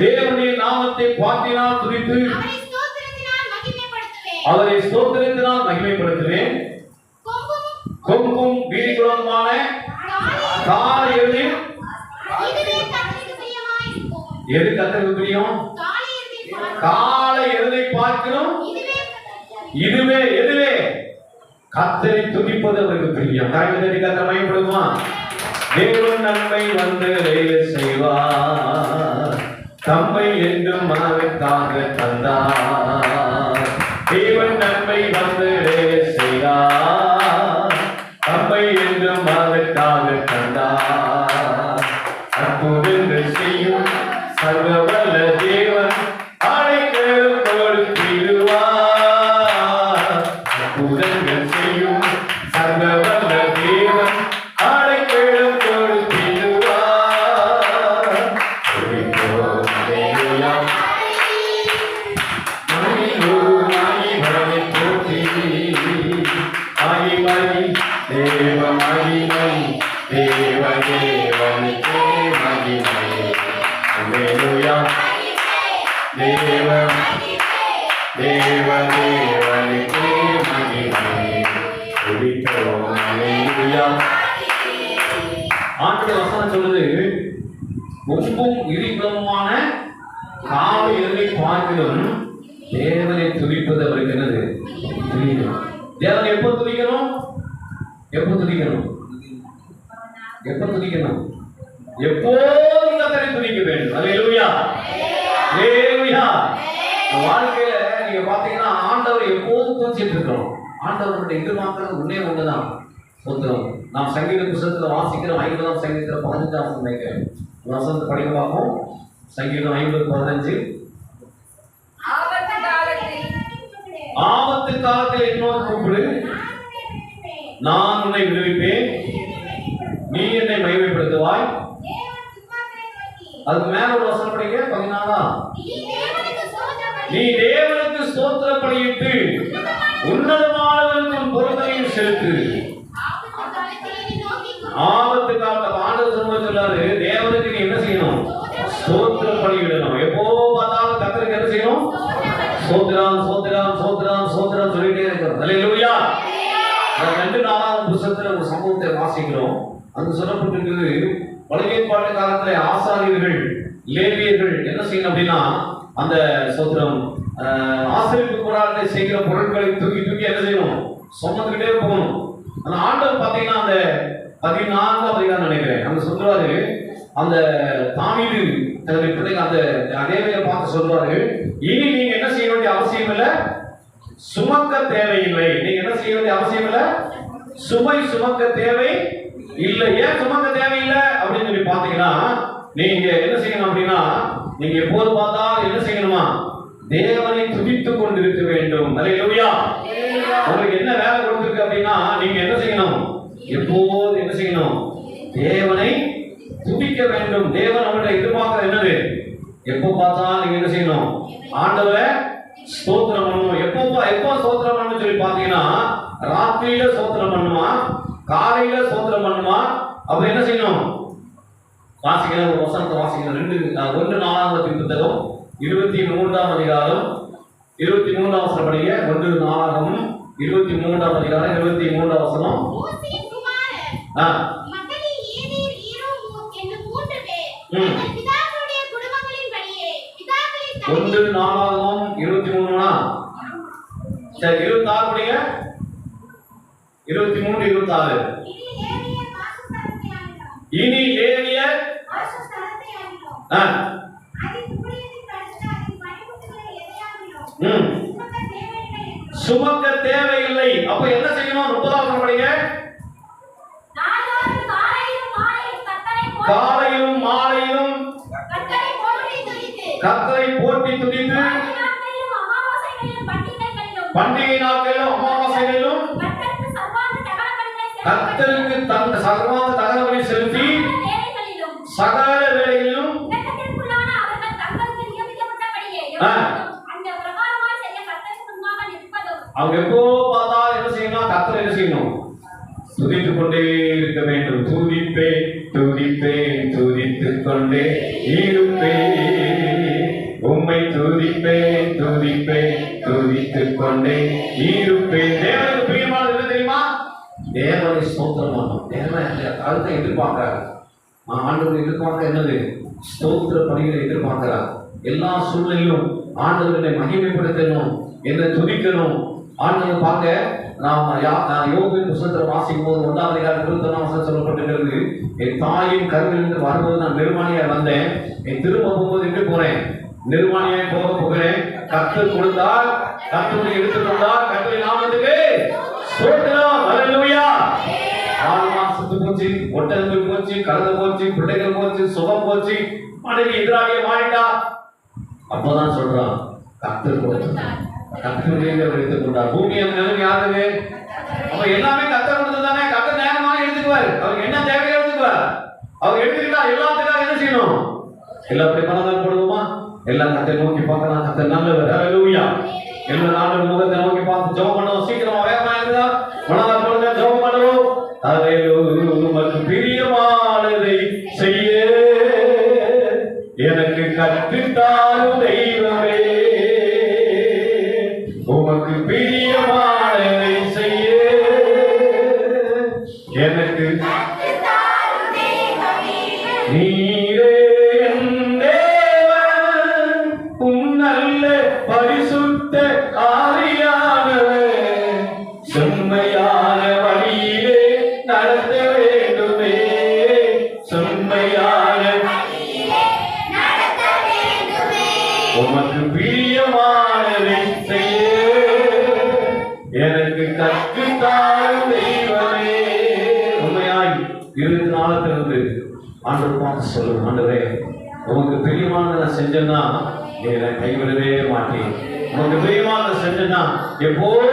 தேவனுடைய நாமத்தை பாடினால் துதித்து அவரை ஸ்தோத்திரத்தினால் மகிமைப்படுத்துவேன். கொம்பும் வீதிக்குளமான காலையில் எது கர்த்தருக்கு பிரியம்? காலை எருதை பார்க்கிறோம். எதுவே கர்த்தரை துதிப்பது அவருக்கு பிரியம். கர்த்தரை மகிமைப்படுமா? தேவன் நன்மை வந்து செய்வார், தம்மை என்றும் மனதிற்காக தந்தார். தேவன் நன்மை வந்து செய்தார், தம்மை என்றும் மனதிற்காக தந்தார். அற்புதங்கள் செய்யும் சர்வவல்ல தேவன் அழைக்கலும் கொடுத்திடுவார். அற்புதங்கள் செய்யும் சர்வவல்ல தேவன் அழைக்கலும் கொடுத்திடுவார். தேவ மகிமை தேவ தேவனுக்கே மகிமை. ஹல்லேலூயா. தேவ தேவ தேவனுக்கே மகிமை. துதிக்கிறோம். ஹல்லேலூயா. ஆண்டவர் வசனம் சொல்லுது, முன்பும் இடிபமான காலை எருதை பார்க்கிறோம். தேவனை துதிப்பது அவருக்கு என்னது? துதிக்கணும். தேவனை எப்போ துதிக்கணும்? எப்போதும் துதிக்கணும். எப்போதும் கர்த்தரை துதிக்க வேண்டும். ஹல்லேலூயா. ஹல்லேலூயா. வாழ்க்கையில நீங்க பாத்தீங்கன்னா ஆண்டவரை எப்போதும் துதிச்சிட்டு இருக்கணும். ஆண்டவருடைய எதிர்பார்க்கிறது ஒண்ணே ஒண்ணுதான், ஸ்தோத்திரம். நாம் சங்கீத புத்தகத்துல வாசிக்கிறோம். 50ஆம் சங்கீதத்துல 15ஆம் வசனத்தை படிக்க பார்ப்போம். சங்கீதம் 50:15. ஆபத்து காலத்தில் என்னோடு கூப்பிடு, நான் உன்னை விடுவிப்பேன், நீ என்னை மகிமைப்படுத்துவாய். அதுக்கு மேல ஒரு வசனம் படிங்க. 14. நீ தேவனுக்கு ஸ்தோத்திரம் பண்ணிட்டு உன்னதமானவருக்கும் பொறுமையும் செலுத்து. ஆபத்து காலத்துல ஆண்டவர் சொன்னாரு, தேவனுக்கு நீ என்ன செய்யணும்? ஸ்தோத்திரம் பண்ணிவிடணும். எப்போ பார்த்தாலும் கர்த்தருக்கு என்ன செய்யணும்? ஸ்தோத்திரம் ஸ்தோத்திரம் ஸ்தோத்திரம் ஸ்தோத்திரம் சொல்லிட்டே இருக்கணும். அல்லேலூயா. 2 புத்தகத்துல ஒரு சம்பவத்தை வாசிக்கிறோம். அங்கு சொல்லப்பட்டிருக்கிறது, பழைய ஏற்பாட்டு காலத்துல ஆசாரியர்கள் லேவியர்கள் என்ன செய்யணும் அப்படின்னா, அந்த ஸ்தோத்திரம் ஆசரிப்பு கூடாரத்தை செய்கிற பொருட்களை தூக்கி தூக்கி என்ன செய்யணும்? சொன்னதுக்கிட்டே போகணும். அந்த ஆண்டவர் பார்த்தீங்கன்னா அந்த 14 அதிகாரம் நினைக்கிறேன், அங்க சொல்றாரு, அந்த தாவீது தன்னுடைய பிள்ளைங்க அந்த லேவியரை பார்த்து சொல்றாரு, இனி நீங்க என்ன செய்ய வேண்டிய அவசியம் இல்லை, சுமக்க தேவையில்லை. நீங்க என்ன செய்ய வேண்டிய அவசியம் இல்லை, சுமை சுமக்க தேவை இல்லை. ஏன் சுமக்க தேவையில்லை அப்படின்னு சொல்லி பாத்தீங்கன்னா, நீங்க என்ன செய்யணும் அப்படின்னா, நீங்க எப்போது பார்த்தா என்ன செய்யணுமா? தேவனை துதித்துக் கொண்டிருக்க வேண்டும். அல்லேலூயா. உங்களுக்கு என்ன வேலை கொடுத்திருக்கு அப்படின்னா, நீங்க என்ன செய்யணும்? எப்போது என்ன செய்யணும்? தேவனை துதிக்க வேண்டும். தேவன் நம்மளுடைய எதிர்பார்க்கிற என்னது? எப்போ பார்த்தா நீங்க என்ன செய்யணும்? ஆண்டவரை ஸ்தோத்திரம் பண்ணணும். எப்போ ஸ்தோத்திரம் பண்ணணும் சொல்லி பாத்தீங்கன்னா, ராத்திரியில ஸ்தோத்திரம் பண்ணுமா, காலையில ஸ்தோத்திரம் பண்ணுமா. அப்ப என்ன செய்யணும்? வாசிக்கிற ஒரு வசனத்தை வாசிக்கிற 1 நாளாகமத்தின் புத்தகம் 23ஆம் அதிகாரம் 23ஆம் வசனம் படிங்க. 1 நாளாகமம் 23ஆம் அதிகாரம் 23ஆம் வசனம். 1 நாளாகமம் 23 சரி 26 படிங்க. 23 26. இனி லேவியர் சுமக்க தேவையில்லை. அப்ப என்ன செய்யணும்? 30ஆம் படிங்க. காலையிலும் மாலையிலும் கர்த்தரை போற்றி துதித்து, பண்டிகை நாட்களிலும் அமாவாசைகளிலும் கர்த்தருக்கு தன் சர்வாந்த தகன பலி செலுத்தி, சகல வேளைகளிலும் அவங்க எப்போ பார்த்தா என்ன செய்யணும்? கர்த்தரை என்ன செய்யணும்? துதித்துக் கொண்டே இருக்க வேண்டும். துதிப்பேன் துதிப்பேன் துதித்துக் கொண்டே இருப்பேன், உம்மை துதிப்பேன் துதிப்பேன் துதித்துக் கொண்டே இருப்பேன். தேவனுக்கு பிரியமானது என்ன தெரியுமா? தேவனை ஸ்தோத்திரம் பண்ணணும். தேவனை கருத்தை எதிர்பார்க்கிறார். ஆண்டவரை எதிர்பார்க்க என்னது? ஸ்தோத்திர பணிகளை எதிர்பார்க்கிறார். எல்லா சூழ்நிலையிலும் ஆண்டவர்களை மகிமைப்படுத்தணும், என்னை துதிக்கணும். ஆண்டவர் பார்க்க நான் யோபின் புத்தகத்தை வாசிக்கும் போது 1ஆம் அதிகாரம் 21ஆம் வசனம் சொல்லப்பட்டிருக்கிறது, என் தாயின் கருவிலிருந்து வரும்போது நான் நிர்வாணியா வந்தேன், என் திரும்ப போகும்போது எங்கே போறேன்? நிர்வாணியாய் போக போகிறேன். கர்த்தர் கொடுத்தால், கர்த்தர் எடுத்துக்கொண்டால், கர்த்தரின் நாமத்துக்கு ஸ்தோத்திரம். அல்லேலூயா. 6 மாசத்து போச்சு, ஒட்டகங்கள் போச்சு, கழுதை போச்சு, பிள்ளைகள் போச்சு, சுகம் போச்சு, மனைவி எதிராக மாறிட்டா. அப்பதான் சொல்றான், கர்த்தர் கொடுத்தார், கர்த்தர் எடுத்துக் கொண்டார். பூமியை நிலைமை யாருங்க? அப்ப எல்லாமே கர்த்தர் கொடுத்தது தானே. கர்த்தர் நேரமாக எடுத்துக்குவார். அவருக்கு என்ன தேவையோ எடுத்துக்குவார். அவர் எடுத்துக்கிட்டா எல்லாத்துக்காக என்ன செய்யணும்? எல்லாத்தையும் மனதால் போடுவோமா? எல்லாம் கர்த்தரை நோக்கி பார்க்கலாம். கர்த்தர் நல்லவர். அல்லேலூயா. எல்லா நாளும் முகத்தை நோக்கி பார்த்து ஜெபம் பண்ணுவோம். சீக்கிரமா வேகமா இருந்தா மனதால் போடுங்க, ஜெபம் பண்ணுவோம். அல்லேலூயா. உமக்கு பிரியமானதை செய்ய எனக்கு கற்பித்தாரும் தெய்வமே, உமக்கு பிரியமானதை செய்ய எனக்கு நீரே என் தேவன், உம் நல்ல பரிசுத்த ஆவியானவர் செம்மையான வழியிலே நடத்த வேண்டுமே, செம்மையான உமக்கு பிரியமானதை செய்ய எனக்கு கற்பித்தாரும் தெய்வமே. உண்மையாய் 24 ஆண்டவர் பார்த்து சொல்லுங்க, ஆண்டவரே உமக்கு பிரியமானதை நான் செஞ்சேன்னா என்னை கைவிடவே மாட்டேன். உமக்கு பிரியமானதை செஞ்சேன்னா எப்போது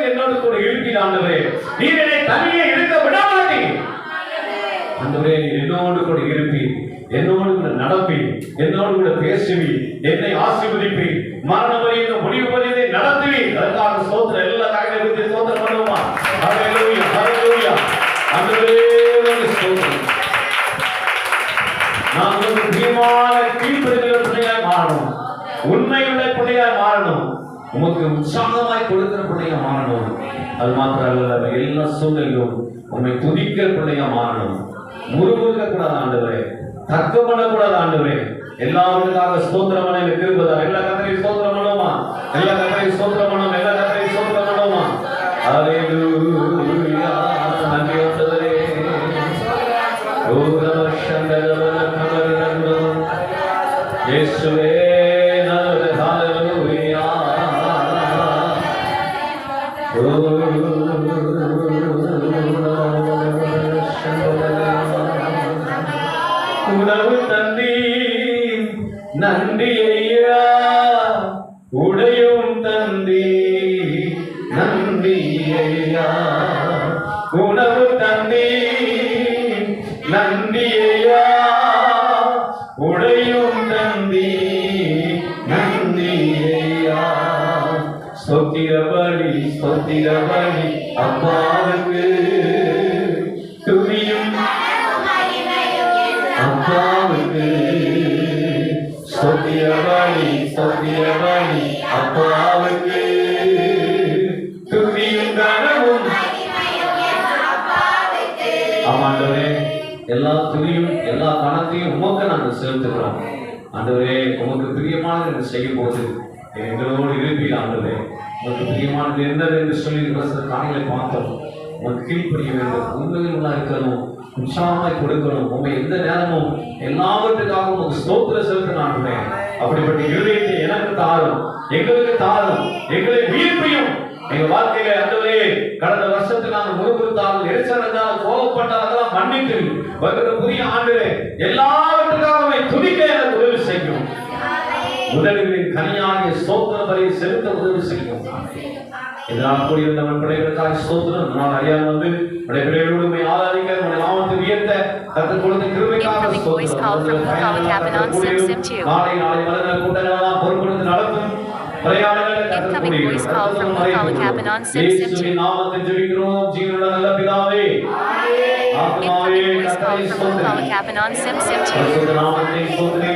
என்னோடு கூட இருப்பீர். ஆண்டவரே நீர் என்னை தனியே இருக்க விட மாட்டேன். ஆண்டவரே நீர் என்னோடு கூட இருப்பீர், என்னோடு கூட நடப்பீர், என்னோடு கூட பேசுவீர், என்னை ஆசீர்வதிப்பீர், மரண வரையில் முடிவு வரையிலே நடத்துவீர். அதற்காக ஸ்தோத்திரம். எல்லா ஹalleluya ஹalleluya ஆண்டவரே உமக்கு ஸ்தோத்திரம். நான் உங்களுக்கு பிரியமான கீழ்ப்படிதலுள்ள பிள்ளையாய் மாறணும், உண்மையுள்ள பிள்ளையாய் மாறணும், உமக்கு உற்சாகமாய் கொடுக்கிற பிள்ளையா மாறணும். அது மாத்திரம் அல்ல, எல்லா சூழ்நிலையிலும் உண்மை துதிக்கிற பிள்ளையா மாறணும். முறுமுறுக்க கூடாது ஆண்டவரே, தர்க்கம் பண்ணக்கூடாது ஆண்டவரே. எல்லாவற்றுக்காக ஸ்தோத்திரம் பண்ண இருக்கிறதா? எல்லா கர்த்தரையும் ஸ்தோத்திரம் பண்ணுவோமா? எல்லா கர்த்தரையும் ஸ்தோத்திரம் பண்ணுவோம். எல்லா கர்த்தரையும் ஸ்தோத்திரம் பண்ணுவோமா? ஹalleluya நன்றி ஆண்டவரே. இயேசுவே நல்லது. ஹalleluya. உணவு தந்தி நன்றி ஐயா, உடையும் தந்தி நன்றி ஐயா, உணவு தந்தி நன்றி ஐயா, உடையும் தந்தி நன்றி ஐயா. ஸ்தோத்திரபலி ஸ்தோத்திரபலி அப்பாவுக்கு, துதியும் அப்பாவுக்கு, ஸ்தோத்திரபலி ஸ்தோத்திரபலி அப்பாவுக்கு, துதியும் கனமும். ஆமாண்டவரே, எல்லா துதியும் எல்லா கணத்தையும் உமக்கு நாங்கள் செலுத்துகிறோம். ஆண்டவரே, உமக்கு பிரியமானது செய்யும் போது எங்களோடு இருப்பீர் ஆண்டவரே. உமக்கு பிரியமானது என்னது என்று சொல்லி காணிகளை பார்த்தோம். உமக்கு கீழ்ப்படிய வேண்டும், உண்மையில் உள்ள இருக்கணும், உற்சாகமாய் கொடுக்கணும். உண்மை எந்த நேரமும் எல்லாவற்றுக்காக உமக்கு ஸ்தோத்திர செலுத்தினாங்க. அப்படிப்பட்ட இருதயத்தை எனக்கு தாரும், எங்களுக்கு தாரும், எங்களை வீழ்ப்பையும். எங்க வாழ்க்கையில ஆண்டவரே, கடந்த வருஷத்துக்கு நாங்கள் முறுமுறுத்தாலும், எரிச்சல் இருந்தாலும், கோபப்பட்டால் அதெல்லாம் மன்னித்து வருகிற புதிய ஆண்டு எல்லாவற்றுக்காகவே துதிக்க எனக்கு உதவி செய்யும். உதவிகளின் கனியாகிய ஸ்தோத்திர பலியை செலுத்த உதவி செய்யும். இதனால் கூடியிருந்த நம் பிள்ளைகளுக்காக ஸ்தோத்திரம். நான் அறியாமல் வந்து உடைய பிள்ளைகளோடு ஆராதிக்க, உடைய நாமத்தை உயர்த்த கற்றுக் கொடுத்த கிருபைக்காக ஸ்தோத்திரம். நாளை மலர் கூட்டங்களெல்லாம் பொறுப்படுத்தி நடத்தும் பிரயாணங்களை Incoming voice call from Mukala Kapanon Sim Sim 2. நாமத்தை ஜெபிக்கிறோம் ஜீவனுள்ள நல்ல பிதாவே. Incoming voice call from Mukala Kapanon Sim Sim 2. நாமத்தை ஸ்தோத்திரி.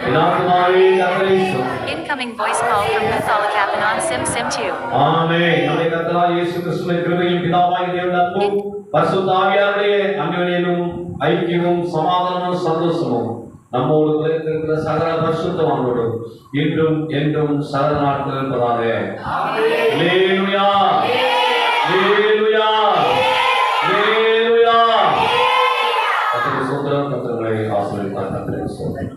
பிதாவே கர்த்தரை ஸ்தோத்திரி. Incoming voice call from Mukala Kapanon Sim Sim 2. ஆமென். நம்முடைய கர்த்தராகிய இயேசு கிறிஸ்துவின் கிருபையும் பிதாவாகிய தேவனுடைய அன்பும் பரிசுத்த ஆவியாருடைய அன்யோன்யமும் ஐக்கியமும் சமாதானமும் சந்தோஷமும் நம்மோடு இருக்கிற சகல பரிசுத்தவான்களோடும் இன்றும் என்றும் சகல நாட்கள் இருப்பதாக. அல்லேலூயா அல்லேலூயா அல்லேலூயா. கர்த்தருடைய ஸ்தோத்திரம். கர்த்தரை ஆசீர்வதிப்பார். கர்த்தரை ஸ்தோத்திரம்.